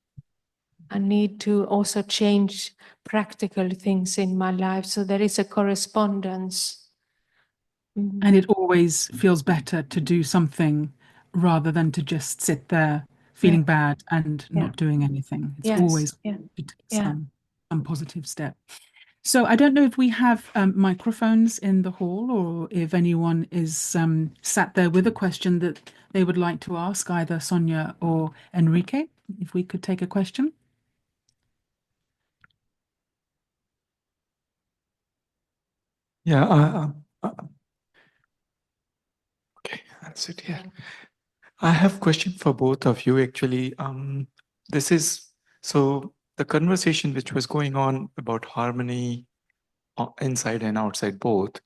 I need to also change practical things in my life, so there is a correspondence. And it always feels better to do something rather than to just sit there feeling bad and not doing anything. It's always to take some positive step. So I don't know if we have microphones in the hall, or if anyone is sat there with a question that they would like to ask either Sonja or Enrique. If we could take a question. Yeah, okay, I'll sit here. I have a question for both of you, actually. This is, so the conversation which was going on about harmony inside and outside both.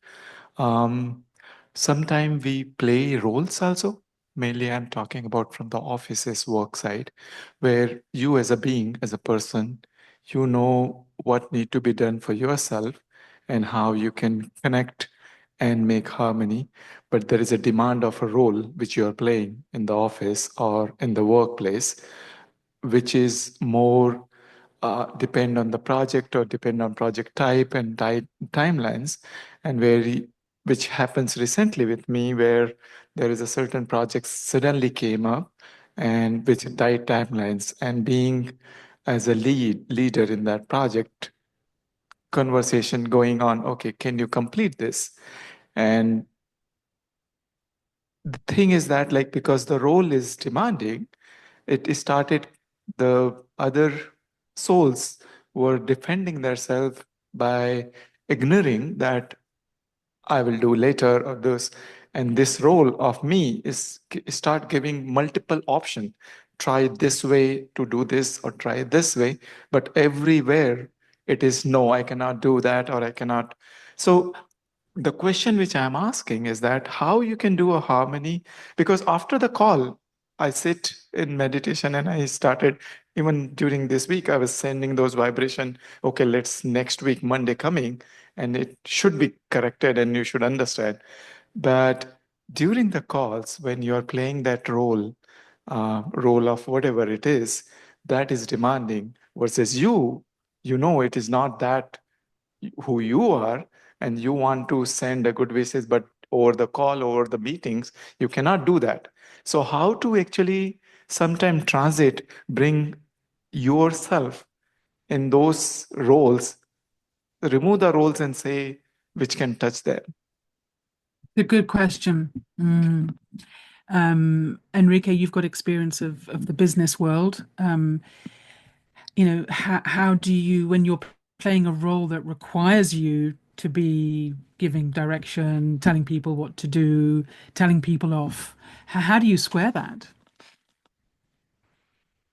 Sometimes we play roles also. Mainly I'm talking about from the office's work side, where you as a being, as a person, you know what need to be done for yourself and how you can connect and make harmony, but there is a demand of a role which you are playing in the office or in the workplace, which is more depend on the project or depend on project type and timelines, and which happens recently with me, where there is a certain project suddenly came up and which tight timelines, and being as a leader in that project, conversation going on, okay, can you complete this? And the thing is that, like, because the role is demanding, it started, the other souls were defending themselves by ignoring that I will do later or this. And this role of me is start giving multiple options. Try this way to do this or try this way. But everywhere it is no, I cannot do that or I cannot. So the question which I'm asking is that how you can do a harmony, because after the call, I sit in meditation and I started, even during this week, I was sending those vibration. Okay, let's next week, Monday coming, and it should be corrected and you should understand. But during the calls, when you're playing that role of whatever it is, that is demanding versus you know, it is not that who you are, and you want to send a good wishes, but over the call, over the meetings, you cannot do that. So how to actually sometime transit, bring yourself in those roles, remove the roles and say which can touch them? A good question. Enrique, you've got experience of the business world. You know, how do you, when you're playing a role that requires you to be giving direction, telling people what to do, telling people off, how do you square that?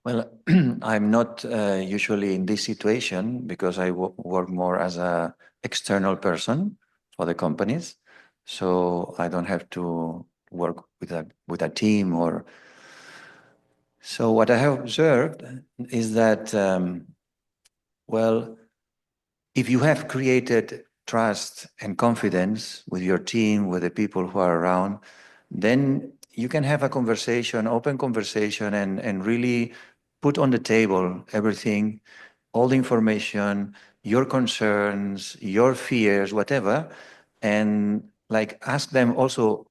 Well, I'm not usually in this situation because I work more as an external person for the companies. So I don't have to work with a team or. So what I have observed is that, well, if you have created trust and confidence with your team, with the people who are around, then you can have a conversation, open conversation, and really put on the table everything, all the information, your concerns, your fears, whatever, and like ask them also,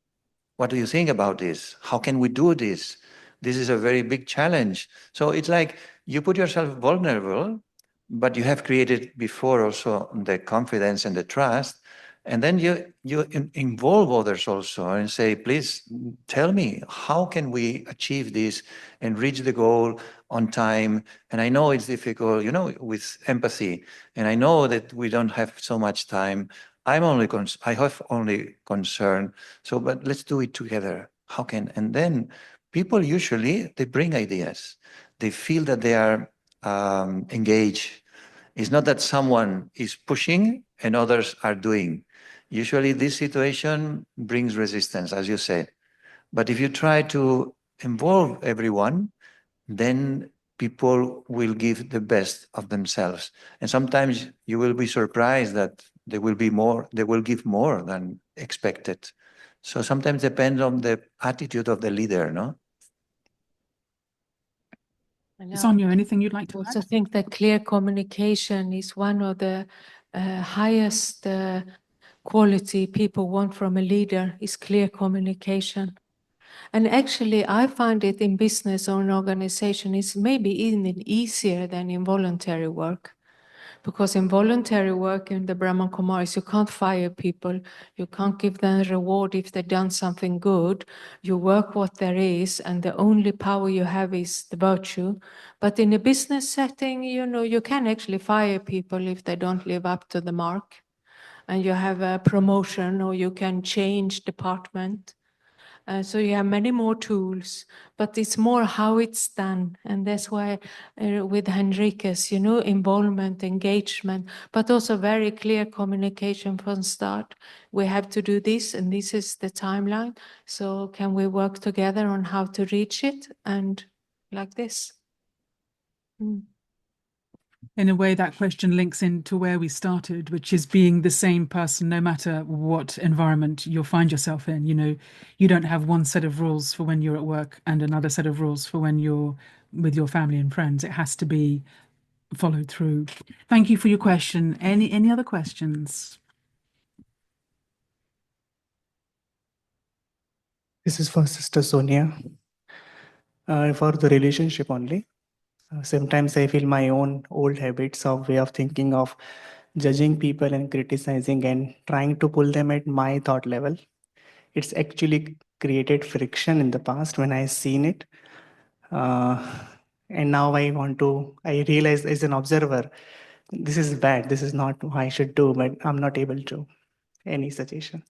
what do you think about this? How can we do this? This is a very big challenge. So it's like you put yourself vulnerable, but you have created before also the confidence and the trust. And then you involve others also and say, please tell me, how can we achieve this and reach the goal on time? And I know it's difficult, you know, with empathy. And I know that we don't have so much time. I have only concern. So, but let's do it together. How can? And then people usually, they bring ideas. They feel that they are engaged. It's not that someone is pushing and others are doing. Usually this situation brings resistance, as you said. But if you try to involve everyone, then people will give the best of themselves. And sometimes you will be surprised that they will give more than expected. So sometimes depends on the attitude of the leader, no? Sonja, anything you'd like I to also add? think that clear communication is one of the highest quality people want from a leader, is clear communication. And actually, I find it in business or an organization is maybe even easier than in voluntary work. Because in voluntary work in the Brahman Kumaris, you can't fire people. You can't give them a reward if they've done something good. You work what there is, and the only power you have is the virtue. But in a business setting, you know, you can actually fire people if they don't live up to the mark. And you have a promotion, or you can change department. So you have many more tools, but it's more how it's done. And that's why with Enrique's, you know, involvement, engagement, but also very clear communication from start. We have to do this, and this is the timeline. So can we work together on how to reach it? And like this. In a way, that question links into where we started, which is being the same person no matter what environment you'll find yourself in. You know, you don't have one set of rules for when you're at work and another set of rules for when you're with your family and friends. It has to be followed through. Thank you for your question. Any other questions? This is for Sister Sonia. For the relationship only. Sometimes I feel my own old habits of way of thinking of judging people and criticizing and trying to pull them at my thought level. It's actually created friction in the past when I seen it. And now I realize as an observer, this is bad. This is not what I should do, but I'm not able to. Any suggestion?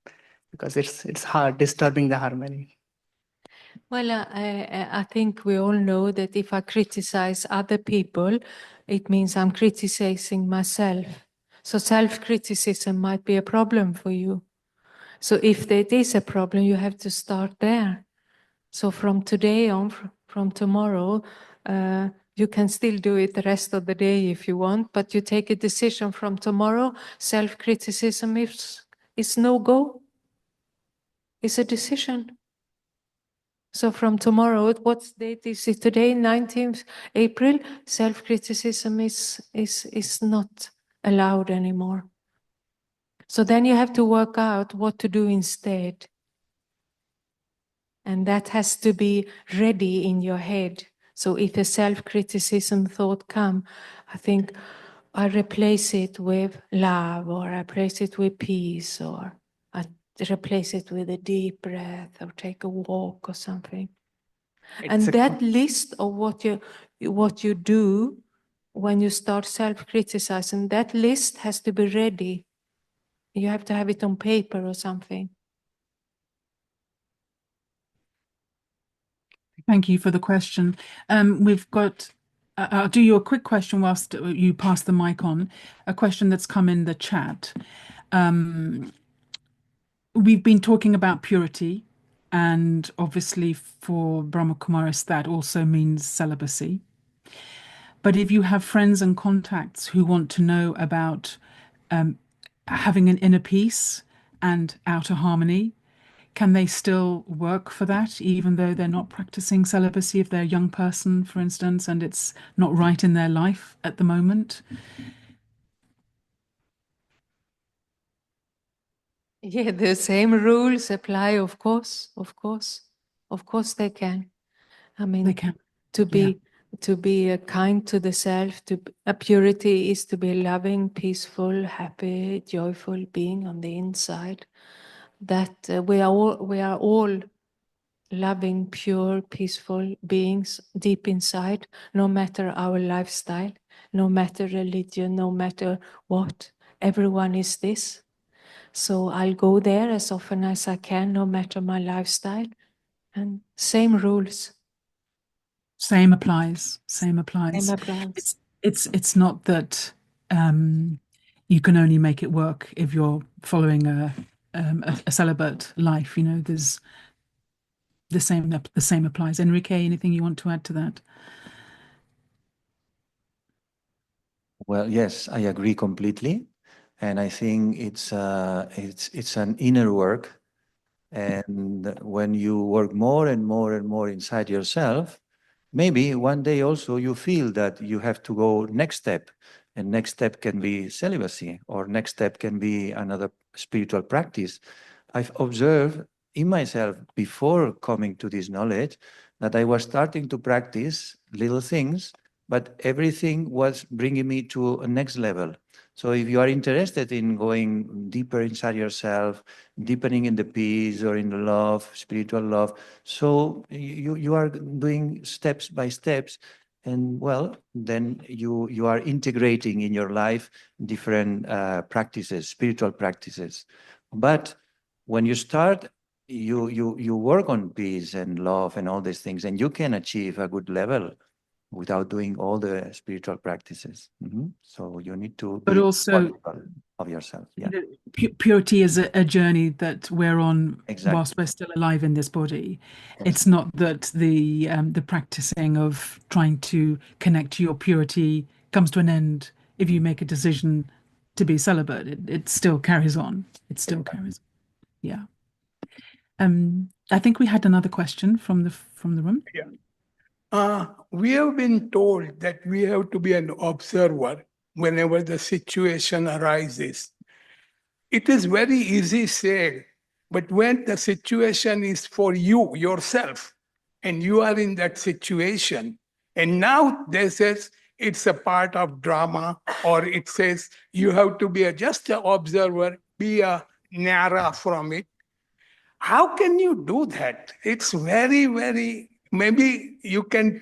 Because it's hard, disturbing the harmony. Well, I think we all know that if I criticize other people, it means I'm criticizing myself. So self-criticism might be a problem for you. So if there is a problem, you have to start there. So from today on, from tomorrow, you can still do it the rest of the day if you want, but you take a decision from tomorrow. Self-criticism is no go. It's a decision. So from tomorrow, what date is it today? 19th April. Self-criticism is not allowed anymore. So then you have to work out what to do instead. And that has to be ready in your head. So if a self-criticism thought come, I think I replace it with love, or I replace it with peace, or I replace it with a deep breath, or take a walk or something. And that list of what you do when you start self-criticizing, that list has to be ready. You have to have it on paper or something. Thank you for the question. We've got, I'll do you a quick question whilst you pass the mic on. A question that's come in the chat. We've been talking about purity, and obviously for Brahma Kumaris, that also means celibacy. But if you have friends and contacts who want to know about having an inner peace and outer harmony, can they still work for that, even though they're not practicing celibacy, if they're a young person, for instance, and it's not right in their life at the moment? Yeah, the same rules apply, of course, of course. Of course they can. I mean, They can. to be kind to the self, a purity is to be loving, peaceful, happy, joyful being on the inside. That we are all loving, pure, peaceful beings deep inside, no matter our lifestyle, no matter religion, no matter what. Everyone is this. So I'll go there as often as I can, no matter my lifestyle. And same rules. Same applies. Same applies. Same applies. It's not that you can only make it work if you're following a celibate life. You know, there's the same applies. Enrique, anything you want to add to that? Well, yes, I agree completely. And I think it's an inner work. And when you work more and more and more inside yourself, maybe one day also you feel that you have to go next step. And next step can be celibacy, or next step can be another spiritual practice. I've observed in myself before coming to this knowledge that I was starting to practice little things, but everything was bringing me to a next level. So if you are interested in going deeper inside yourself, deepening in the peace or in the love, spiritual love, so you are doing steps by steps, and well, then you are integrating in your life different practices, spiritual practices. But when you start, you work on peace and love and all these things, and you can achieve a good level without doing all the spiritual practices. So you need to But be also, of yourself. you Yeah, know, purity is a journey that we're on exactly. whilst we're still alive in this body. Yes. It's not that the practicing of trying to connect to your purity comes to an end if you make a decision to be celibate. It still carries on. It still carries on. Yeah. I think we had another question from the room. We have been told that we have to be an observer whenever the situation arises. It is very easy said, but when the situation is for you, yourself, and you are in that situation, and now they says it's a part of drama, or it says you have to be just an observer, be a nara from it. How can you do that? It's very, very, maybe you can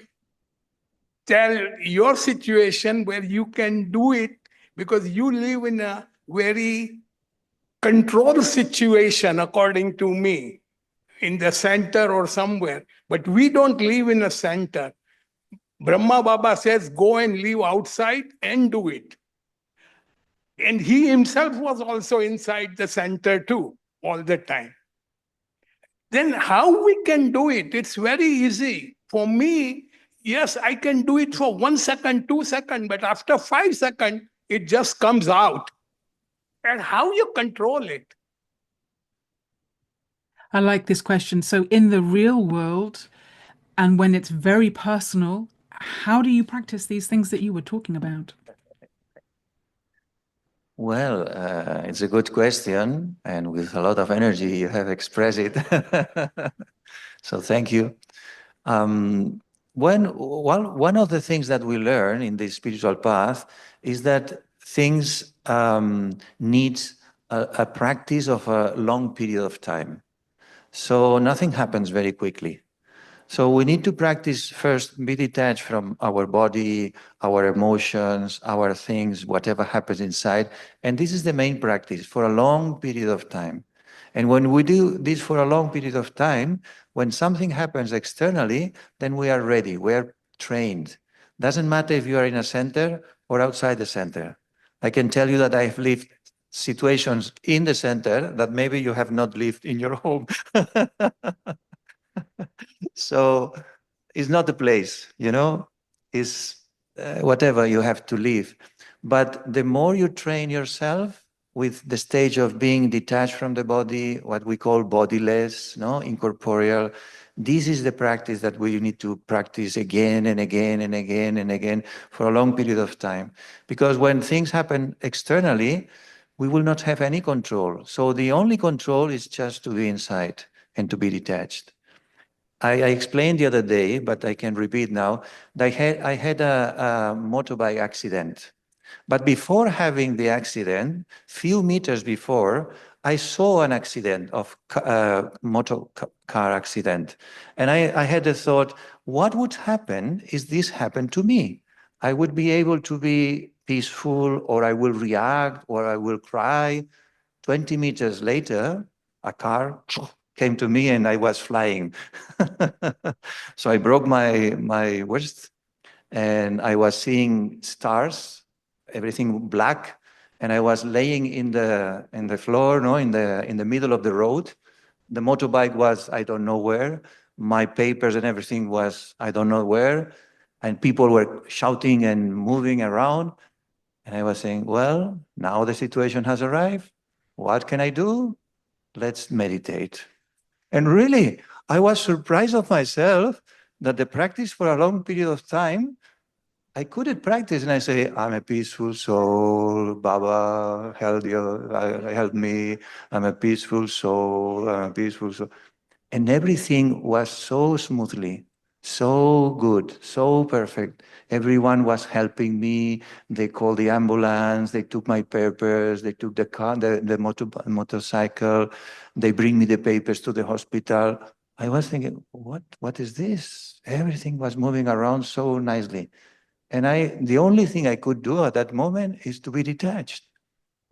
tell your situation where you can do it because you live in a very controlled situation, according to me, in the center or somewhere. But we don't live in a center. Brahma Baba says, go and live outside and do it. And he himself was also inside the center too, all the time. Then how we can do it? It's very easy. For me, yes, I can do it for 1 second, 2 seconds, but after 5 seconds, it just comes out. And how you control it? I like this question. So in the real world, and when it's very personal, how do you practice these things that you were talking about? Well, it's a good question, and with a lot of energy you have expressed it. So thank you. One of the things that we learn in the spiritual path is that things need a practice of a long period of time. So nothing happens very quickly. So we need to practice first, be detached from our body, our emotions, our things, whatever happens inside. And this is the main practice for a long period of time. And when we do this for a long period of time, when something happens externally, then we are ready, we are trained. Doesn't matter if you are in a center or outside the center. I can tell you that I've lived situations in the center that maybe you have not lived in your home. So it's not the place, you know, it's whatever you have to live. But the more you train yourself with the stage of being detached from the body, what we call bodiless, no, incorporeal, this is the practice that we need to practice again and again and again and again for a long period of time. Because when things happen externally, we will not have any control. So the only control is just to be inside and to be detached. I explained the other day, but I can repeat now, that I had a motorbike accident. But before having the accident, few meters before, I saw an accident of motor car accident. And I had the thought, what would happen if this happened to me? I would be able to be peaceful, or I will react, or I will cry. 20 meters later, a car came to me and I was flying. So I broke my wrist and I was seeing stars, everything black, and I was laying in the floor, no, in the middle of the road. The motorbike was I don't know where. My papers and everything was I don't know where, and people were shouting and moving around. And I was saying, well, now the situation has arrived. What can I do? Let's meditate. And really, I was surprised of myself that the practice for a long period of time, I couldn't practice. And I say, I'm a peaceful soul, Baba, help me. I'm a peaceful soul, I'm a peaceful soul. And everything was so smoothly, so good, so perfect. Everyone was helping me. They called the ambulance, they took my papers, they took the car, the motorcycle, they bring me the papers to the hospital. I was thinking, what is this? Everything was moving around so nicely. And the only thing I could do at that moment is to be detached.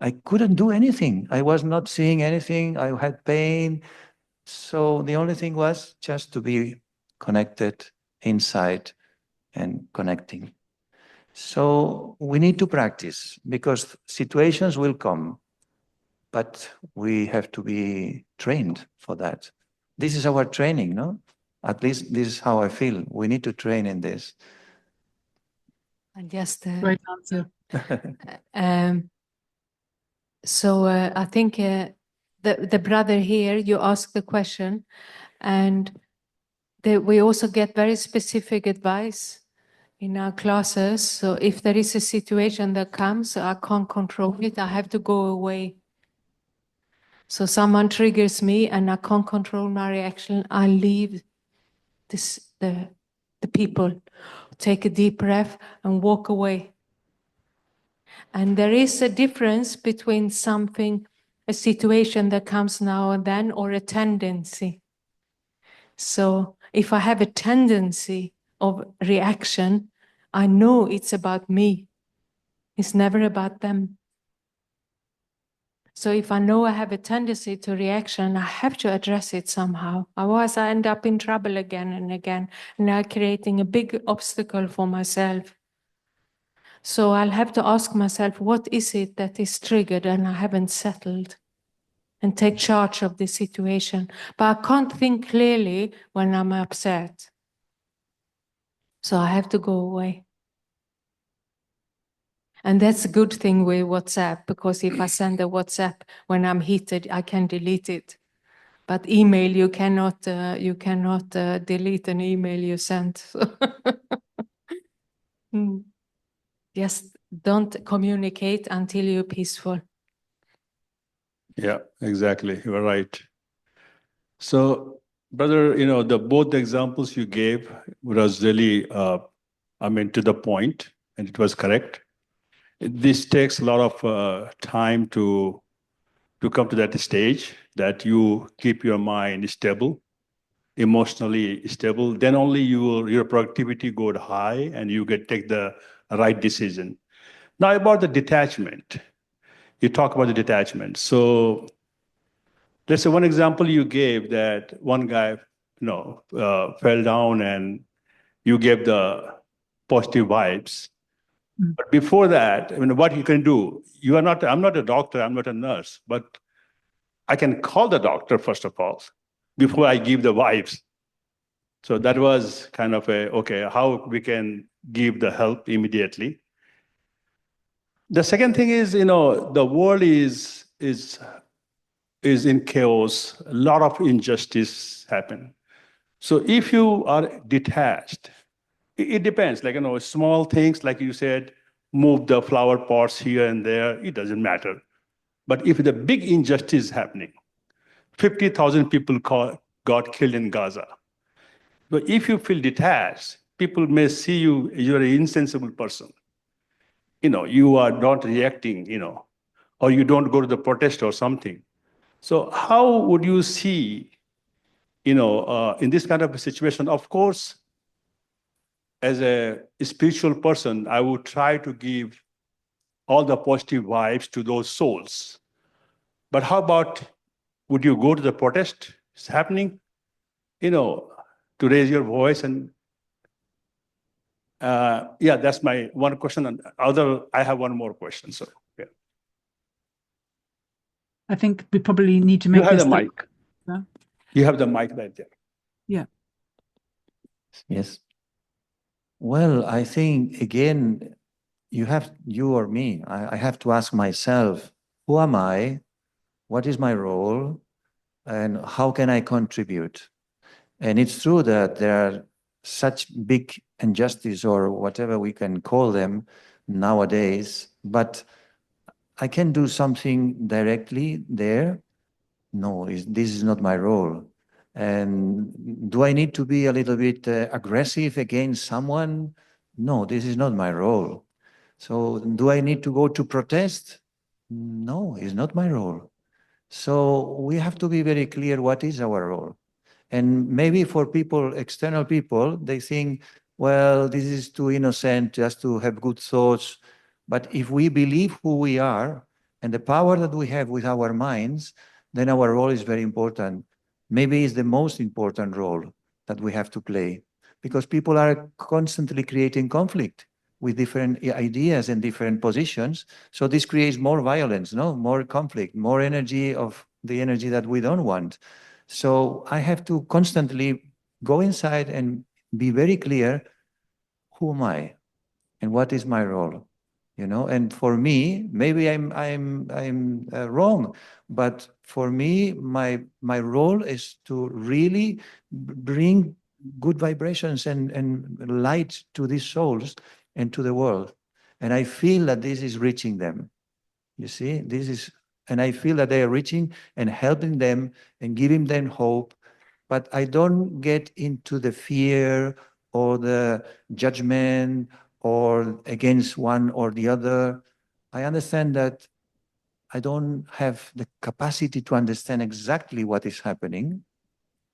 I couldn't do anything. I was not seeing anything. I had pain. So the only thing was just to be connected inside and connecting. So we need to practice because situations will come, but we have to be trained for that. This is our training, no? At least this is how I feel. We need to train in this. And just Great answer. so I think the brother here, you asked the question, and we also get very specific advice in our classes. So if there is a situation that comes, I can't control it, I have to go away. So someone triggers me and I can't control my reaction, I leave the people, take a deep breath and walk away. And there is a difference between something, a situation that comes now and then, or a tendency. So if I have a tendency of reaction, I know it's about me. It's never about them. So if I know I have a tendency to reaction, I have to address it somehow. Otherwise I end up in trouble again and again, and I'm creating a big obstacle for myself. So I'll have to ask myself, what is it that is triggered and I haven't settled? And take charge of the situation. But I can't think clearly when I'm upset. So I have to go away. And that's a good thing with WhatsApp, because if I send a WhatsApp when I'm heated, I can delete it. But email, you cannot delete an email you sent. Just don't communicate until you're peaceful. Yeah, exactly. You are right. So, brother, both the examples you gave was really, to the point, and it was correct. This takes a lot of time to come to that stage that you keep your mind stable, emotionally stable. Then only your productivity goes high, and you take the right decision. Now about the detachment. You talk about the detachment. So let's say one example you gave, that one guy, fell down and you gave the positive vibes. But before that, what you can do, I'm not a doctor, I'm not a nurse, but I can call the doctor first of all, before I give the vibes. So that was kind of okay, how we can give the help immediately. The second thing is, the world is in chaos. A lot of injustice happen. So if you are detached, it depends. Like, small things, like you said, move the flower pots here and there, it doesn't matter. But if the big injustice is happening, 50,000 people got killed in Gaza. But if you feel detached, people may see you're an insensible person. You are not reacting, or you don't go to the protest or something. So how would you see, in this kind of a situation? Of course, as a spiritual person, I would try to give all the positive vibes to those souls. But how about, would you go to the protest? It's happening, to raise your voice and yeah, that's my one question. And I have one more question. So yeah. I think we probably need to You make have this the mic. Yeah. You have the mic right there. Yeah. Yes. Well, I think, again, you or me, I have to ask myself, who am I? What is my role? And how can I contribute? And it's true that there are such big injustice, or whatever we can call them nowadays, but I can do something directly there. No, this is not my role. And do I need to be a little bit aggressive against someone? No, this is not my role. So do I need to go to protest? No, it's not my role. So we have to be very clear what is our role. And maybe for people, external people, they think, well, this is too innocent just to have good thoughts. But if we believe who we are and the power that we have with our minds, then our role is very important. Maybe it's the most important role that we have to play, because people are constantly creating conflict with different ideas and different positions. So this creates more violence, no? More conflict, more energy of the energy that we don't want. So I have to constantly go inside and be very clear, who am I? and what is my role? You know, and for me, maybe I'm wrong, but for me, my role is to really bring good vibrations and light to these souls and to the world. And I feel that this is reaching them. You see, this is, and I feel that they are reaching and helping them and giving them hope. But I don't get into the fear or the judgment or against one or the other. I understand that I don't have the capacity to understand exactly what is happening.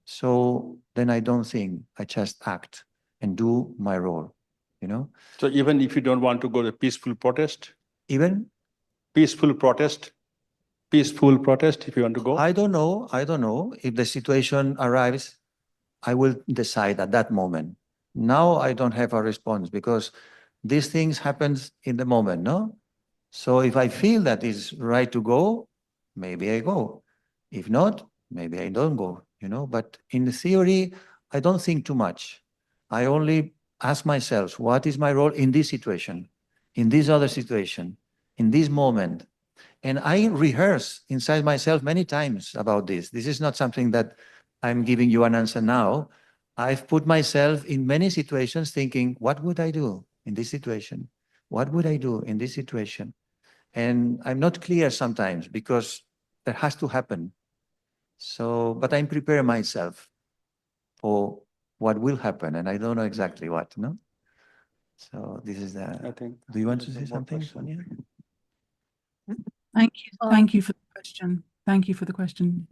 So then I don't think, I just act and do my role, you know? So even if you don't want to go to peaceful protest, Even peaceful protest, if you want to go? I don't know. I don't know if the situation arrives. I will decide at that moment. Now I don't have a response because these things happens in the moment, no? So if I feel that it's right to go, maybe I go. If not, maybe I don't go, you know? But in the theory, I don't think too much. I only ask myself, what is my role in this situation, in this other situation, in this moment? And I rehearse inside myself many times about this. This is not something that I'm giving you an answer now. I've put myself in many situations thinking, what would I do in this situation? What would I do in this situation? And I'm not clear sometimes because that has to happen. So, but I'm preparing myself for what will happen, and I don't know exactly what, no? So this is I the, think. do you want to there's say one more something, question. Sonia? Thank you for the question. Thank you for the question.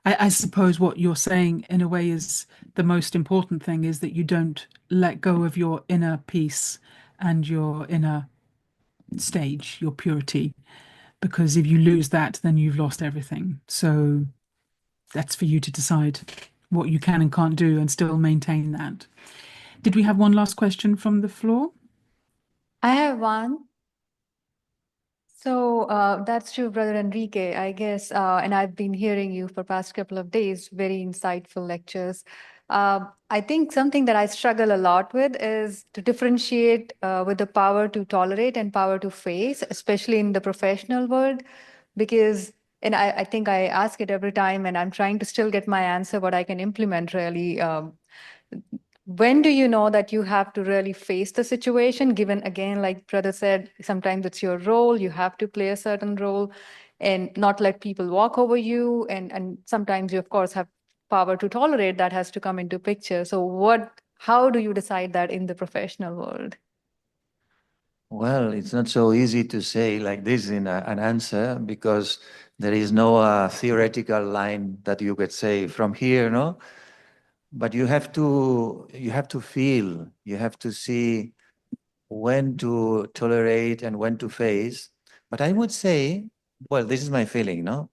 I suppose what you're saying in a way is the most important thing is that you don't let go of your inner peace and your inner stage, your purity, because if you lose that, then you've lost everything. So that's for you to decide what you can and can't do and still maintain that. Did we have one last question from the floor? I have one. So that's true, Brother Enrique, I guess, and I've been hearing you for past couple of days, very insightful lectures. I think something that I struggle a lot with is to differentiate with the power to tolerate and power to face, especially in the professional world, because, and I think I ask it every time, and I'm trying to still get my answer, what I can implement really. When do you know that you have to really face the situation, given, again, like brother said, sometimes it's your role, you have to play a certain role and not let people walk over you, and sometimes you of course have power to tolerate, that has to come into picture. So how do you decide that in the professional world? Well, it's not so easy to say like this in an answer because there is no theoretical line that you could say from here, no? But you have to feel, you have to see when to tolerate and when to face. But I would say, well, this is my feeling, no?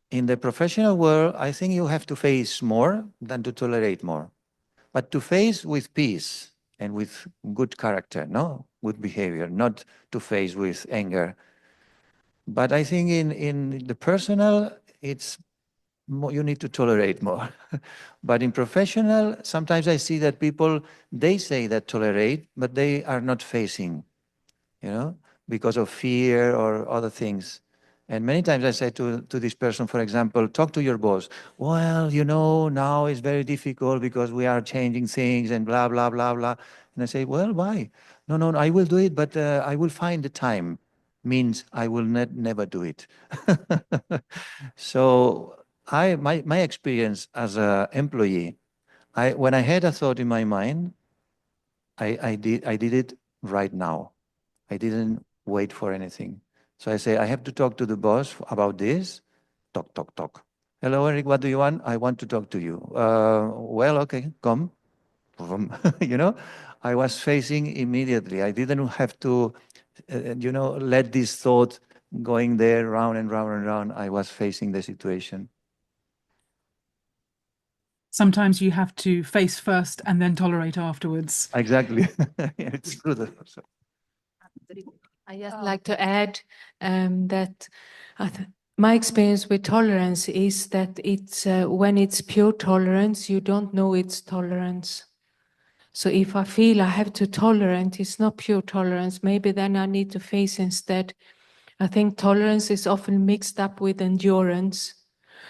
In the professional world, I think you have to face more than to tolerate more. But to face with peace and with good character, no? Good behavior, not to face with anger. But I think in the personal, it's more, you need to tolerate more. But in professional, sometimes I see that people, they say that tolerate, but they are not facing, you know, because of fear or other things. And many times I say to this person, for example, talk to your boss. Well, you know, now it's very difficult because we are changing things and blah, blah, blah, blah. And I say, well, why? No, no, I will do it, but I will find the time. Means I will never do it. So my experience as an employee, when I had a thought in my mind, I did it right now. I didn't wait for anything. So I say, I have to talk to the boss about this. Talk, talk, talk. Hello, Eric, what do you want? I want to talk to you. Well, okay, come. You know, I was facing immediately. I didn't have to, you know, let this thought going there round and round and round. I was facing the situation. Sometimes you have to face first and then tolerate afterwards. Exactly. It's true. I just like to add that my experience with tolerance is that it's when it's pure tolerance, you don't know it's tolerance. So if I feel I have to tolerate, it's not pure tolerance, maybe then I need to face instead. I think tolerance is often mixed up with endurance.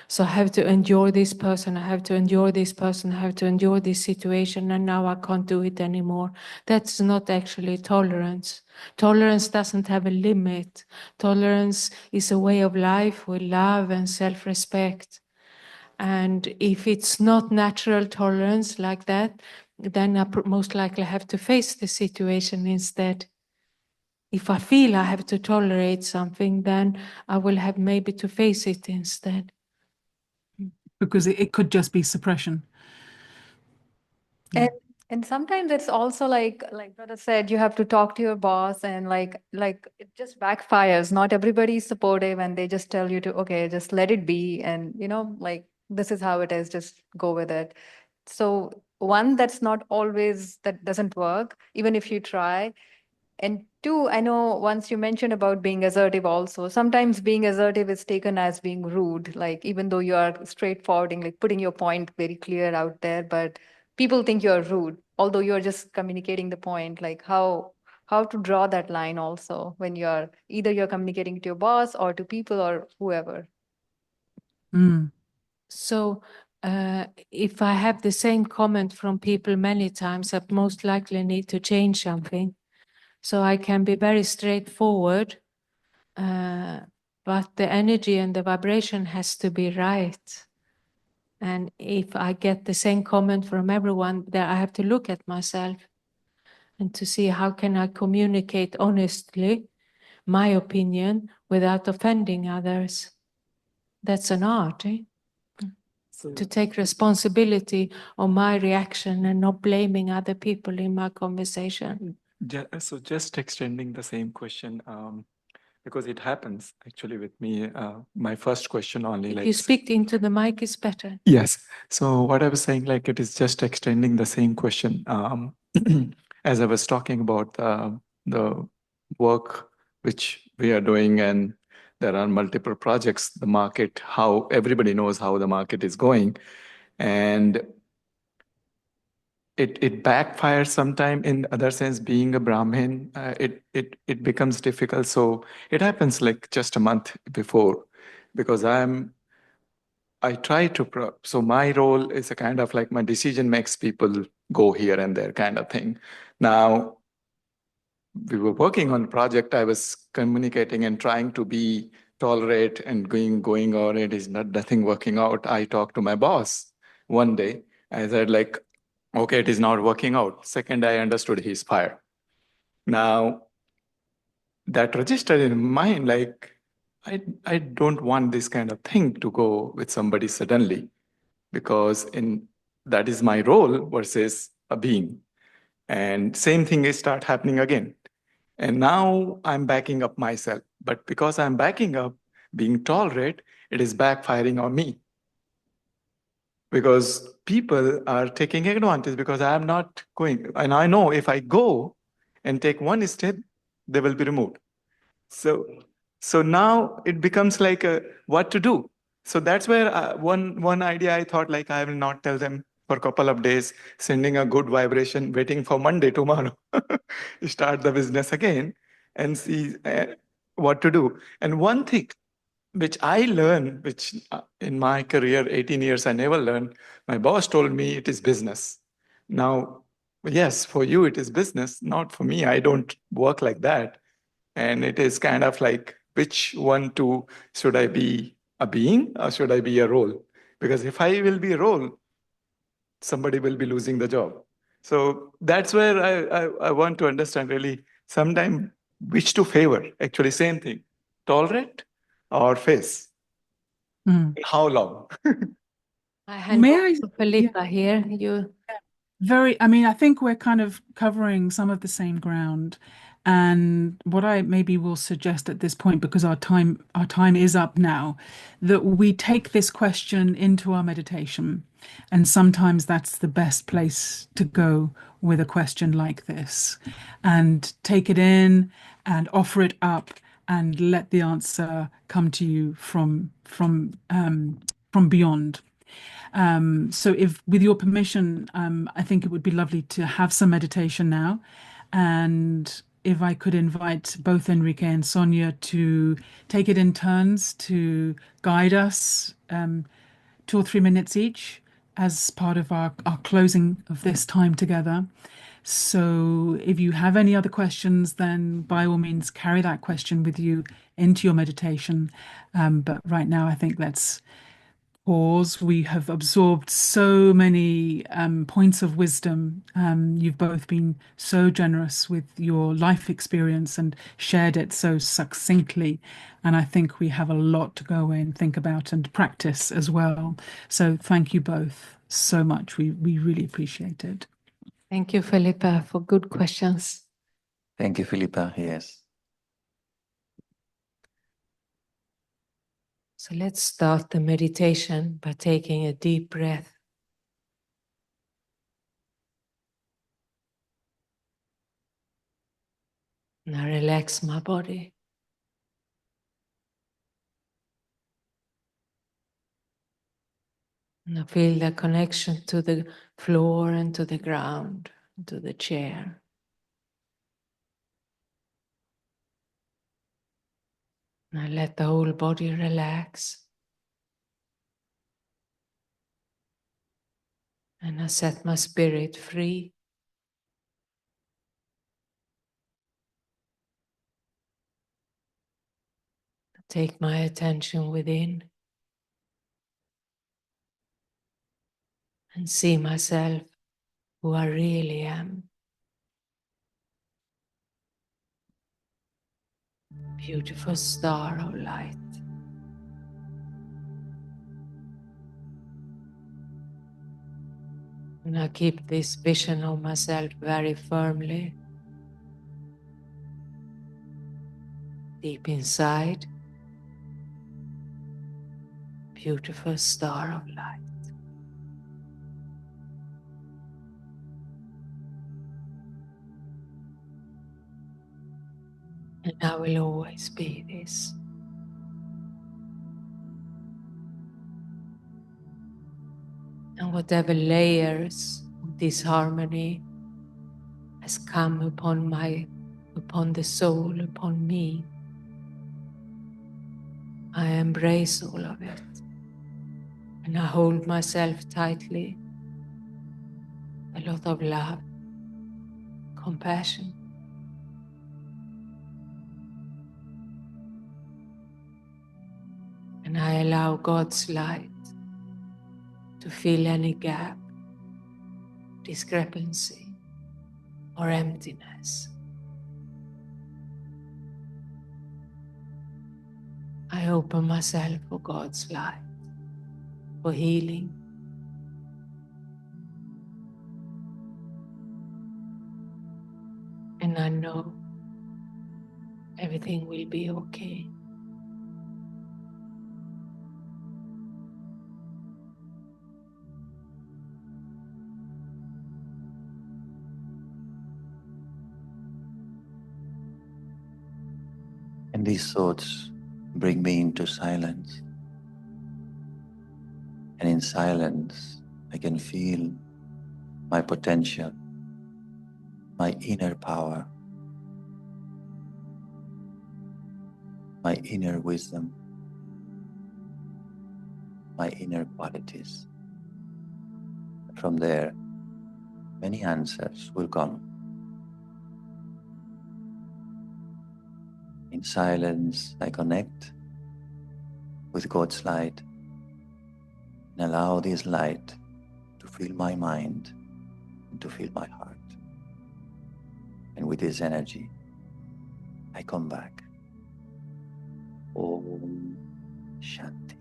So I have to endure this person, I have to endure this person, I have to endure this situation, and now I can't do it anymore. That's not actually tolerance. Tolerance doesn't have a limit. Tolerance is a way of life with love and self-respect. And if it's not natural tolerance like that, then I most likely have to face the situation instead. If I feel I have to tolerate something, then I will have maybe to face it instead. Because it could just be suppression. And sometimes it's also like brother said, you have to talk to your boss, and like it just backfires. Not everybody is supportive, and they just tell you to, okay, just let it be, and like this is how it is, just go with it. So one, that doesn't work even if you try. And two, I know once you mentioned about being assertive also. Sometimes being assertive is taken as being rude, like even though you are straightforwarding, like putting your point very clear out there, but people think you're rude, although you're just communicating the point. Like how to draw that line also when you're communicating to your boss or to people or whoever. Mm. So if I have the same comment from people many times, I most likely need to change something. So I can be very straightforward, but the energy and the vibration has to be right. And if I get the same comment from everyone, then I have to look at myself and to see how can I communicate honestly my opinion without offending others. That's an art, eh? To take responsibility on my reaction and not blaming other people in my conversation. So just extending the same question, because it happens actually with me. My first question only, If like, you speak into the mic, it's better. yes. So what I was saying, like, it is just extending the same question. As I was talking about the work which we are doing, and there are multiple projects, the market, how everybody knows how the market is going, and it backfires sometime. In other sense, being a Brahmin, it becomes difficult. So it happens like just a month before, because I try to so my role is a kind of like my decision makes people go here and there kind of thing. Now we were working on a project. I was communicating and trying to be tolerate and going on. It is nothing working out. I talked to my boss one day. I said like, okay, it is not working out. Second, I understood he's fired. Now that registered in mind, like I don't want this kind of thing to go with somebody suddenly, because that is my role versus a being. And same thing is start happening again. And now I'm backing up myself. But because I'm backing up, being tolerant, it is backfiring on me. Because people are taking advantage because I'm not going. And I know if I go and take one step, they will be removed. So now it becomes like what to do. So that's where one idea I thought, like, I will not tell them for a couple of days, sending a good vibration, waiting for Monday tomorrow, start the business again and see what to do. And one thing which I learned, which in my career, 18 years, I never learned. My boss told me it is business. Now, yes, for you it is business, not for me. I don't work like that. And it is kind of like, which one to, should I be a being or should I be a role? Because if I will be a role, somebody will be losing the job. So that's where I want to understand really sometime which to favor. Actually, same thing, tolerate or face. Mm. How long? I hand May over I? to Philippa here. You. I mean, I think we're kind of covering some of the same ground. And what I maybe will suggest at this point, because our time is up now, that we take this question into our meditation. And sometimes that's the best place to go with a question like this, and take it in and offer it up and let the answer come to you from beyond. So if, with your permission, I think it would be lovely to have some meditation now. And if I could invite both Enrique and Sonja to take it in turns to guide us, 2 or 3 minutes each as part of our closing of this time together. So if you have any other questions, then by all means carry that question with you into your meditation. But right now, I think let's pause. We have absorbed so many points of wisdom. You've both been so generous with your life experience and shared it so succinctly. And I think we have a lot to go away and think about and practice as well. So thank you both so much. We really appreciate it. Thank you, Philippa, for good questions. Thank you, Philippa. Yes. So let's start the meditation by taking a deep breath. And I relax my body. And I feel the connection to the floor and to the ground, and to the chair. And I let the whole body relax. And I set my spirit free. I take my attention within and see myself who I really am. Beautiful star of light. And I keep this vision of myself very firmly, deep inside. Beautiful star of light. And I will always be this. And whatever layers of disharmony has come upon the soul, upon me, I embrace all of it. And I hold myself tightly. A lot of love, compassion. And I allow God's light to fill any gap, discrepancy, or emptiness. I open myself for God's light, for healing. And I know everything will be okay. And these thoughts bring me into silence. And in silence, I can feel my potential, my inner power, my inner wisdom, my inner qualities. From there, many answers will come. In silence, I connect with God's light and allow this light to fill my mind and to fill my heart. And with this energy, I come back. Om Shanti.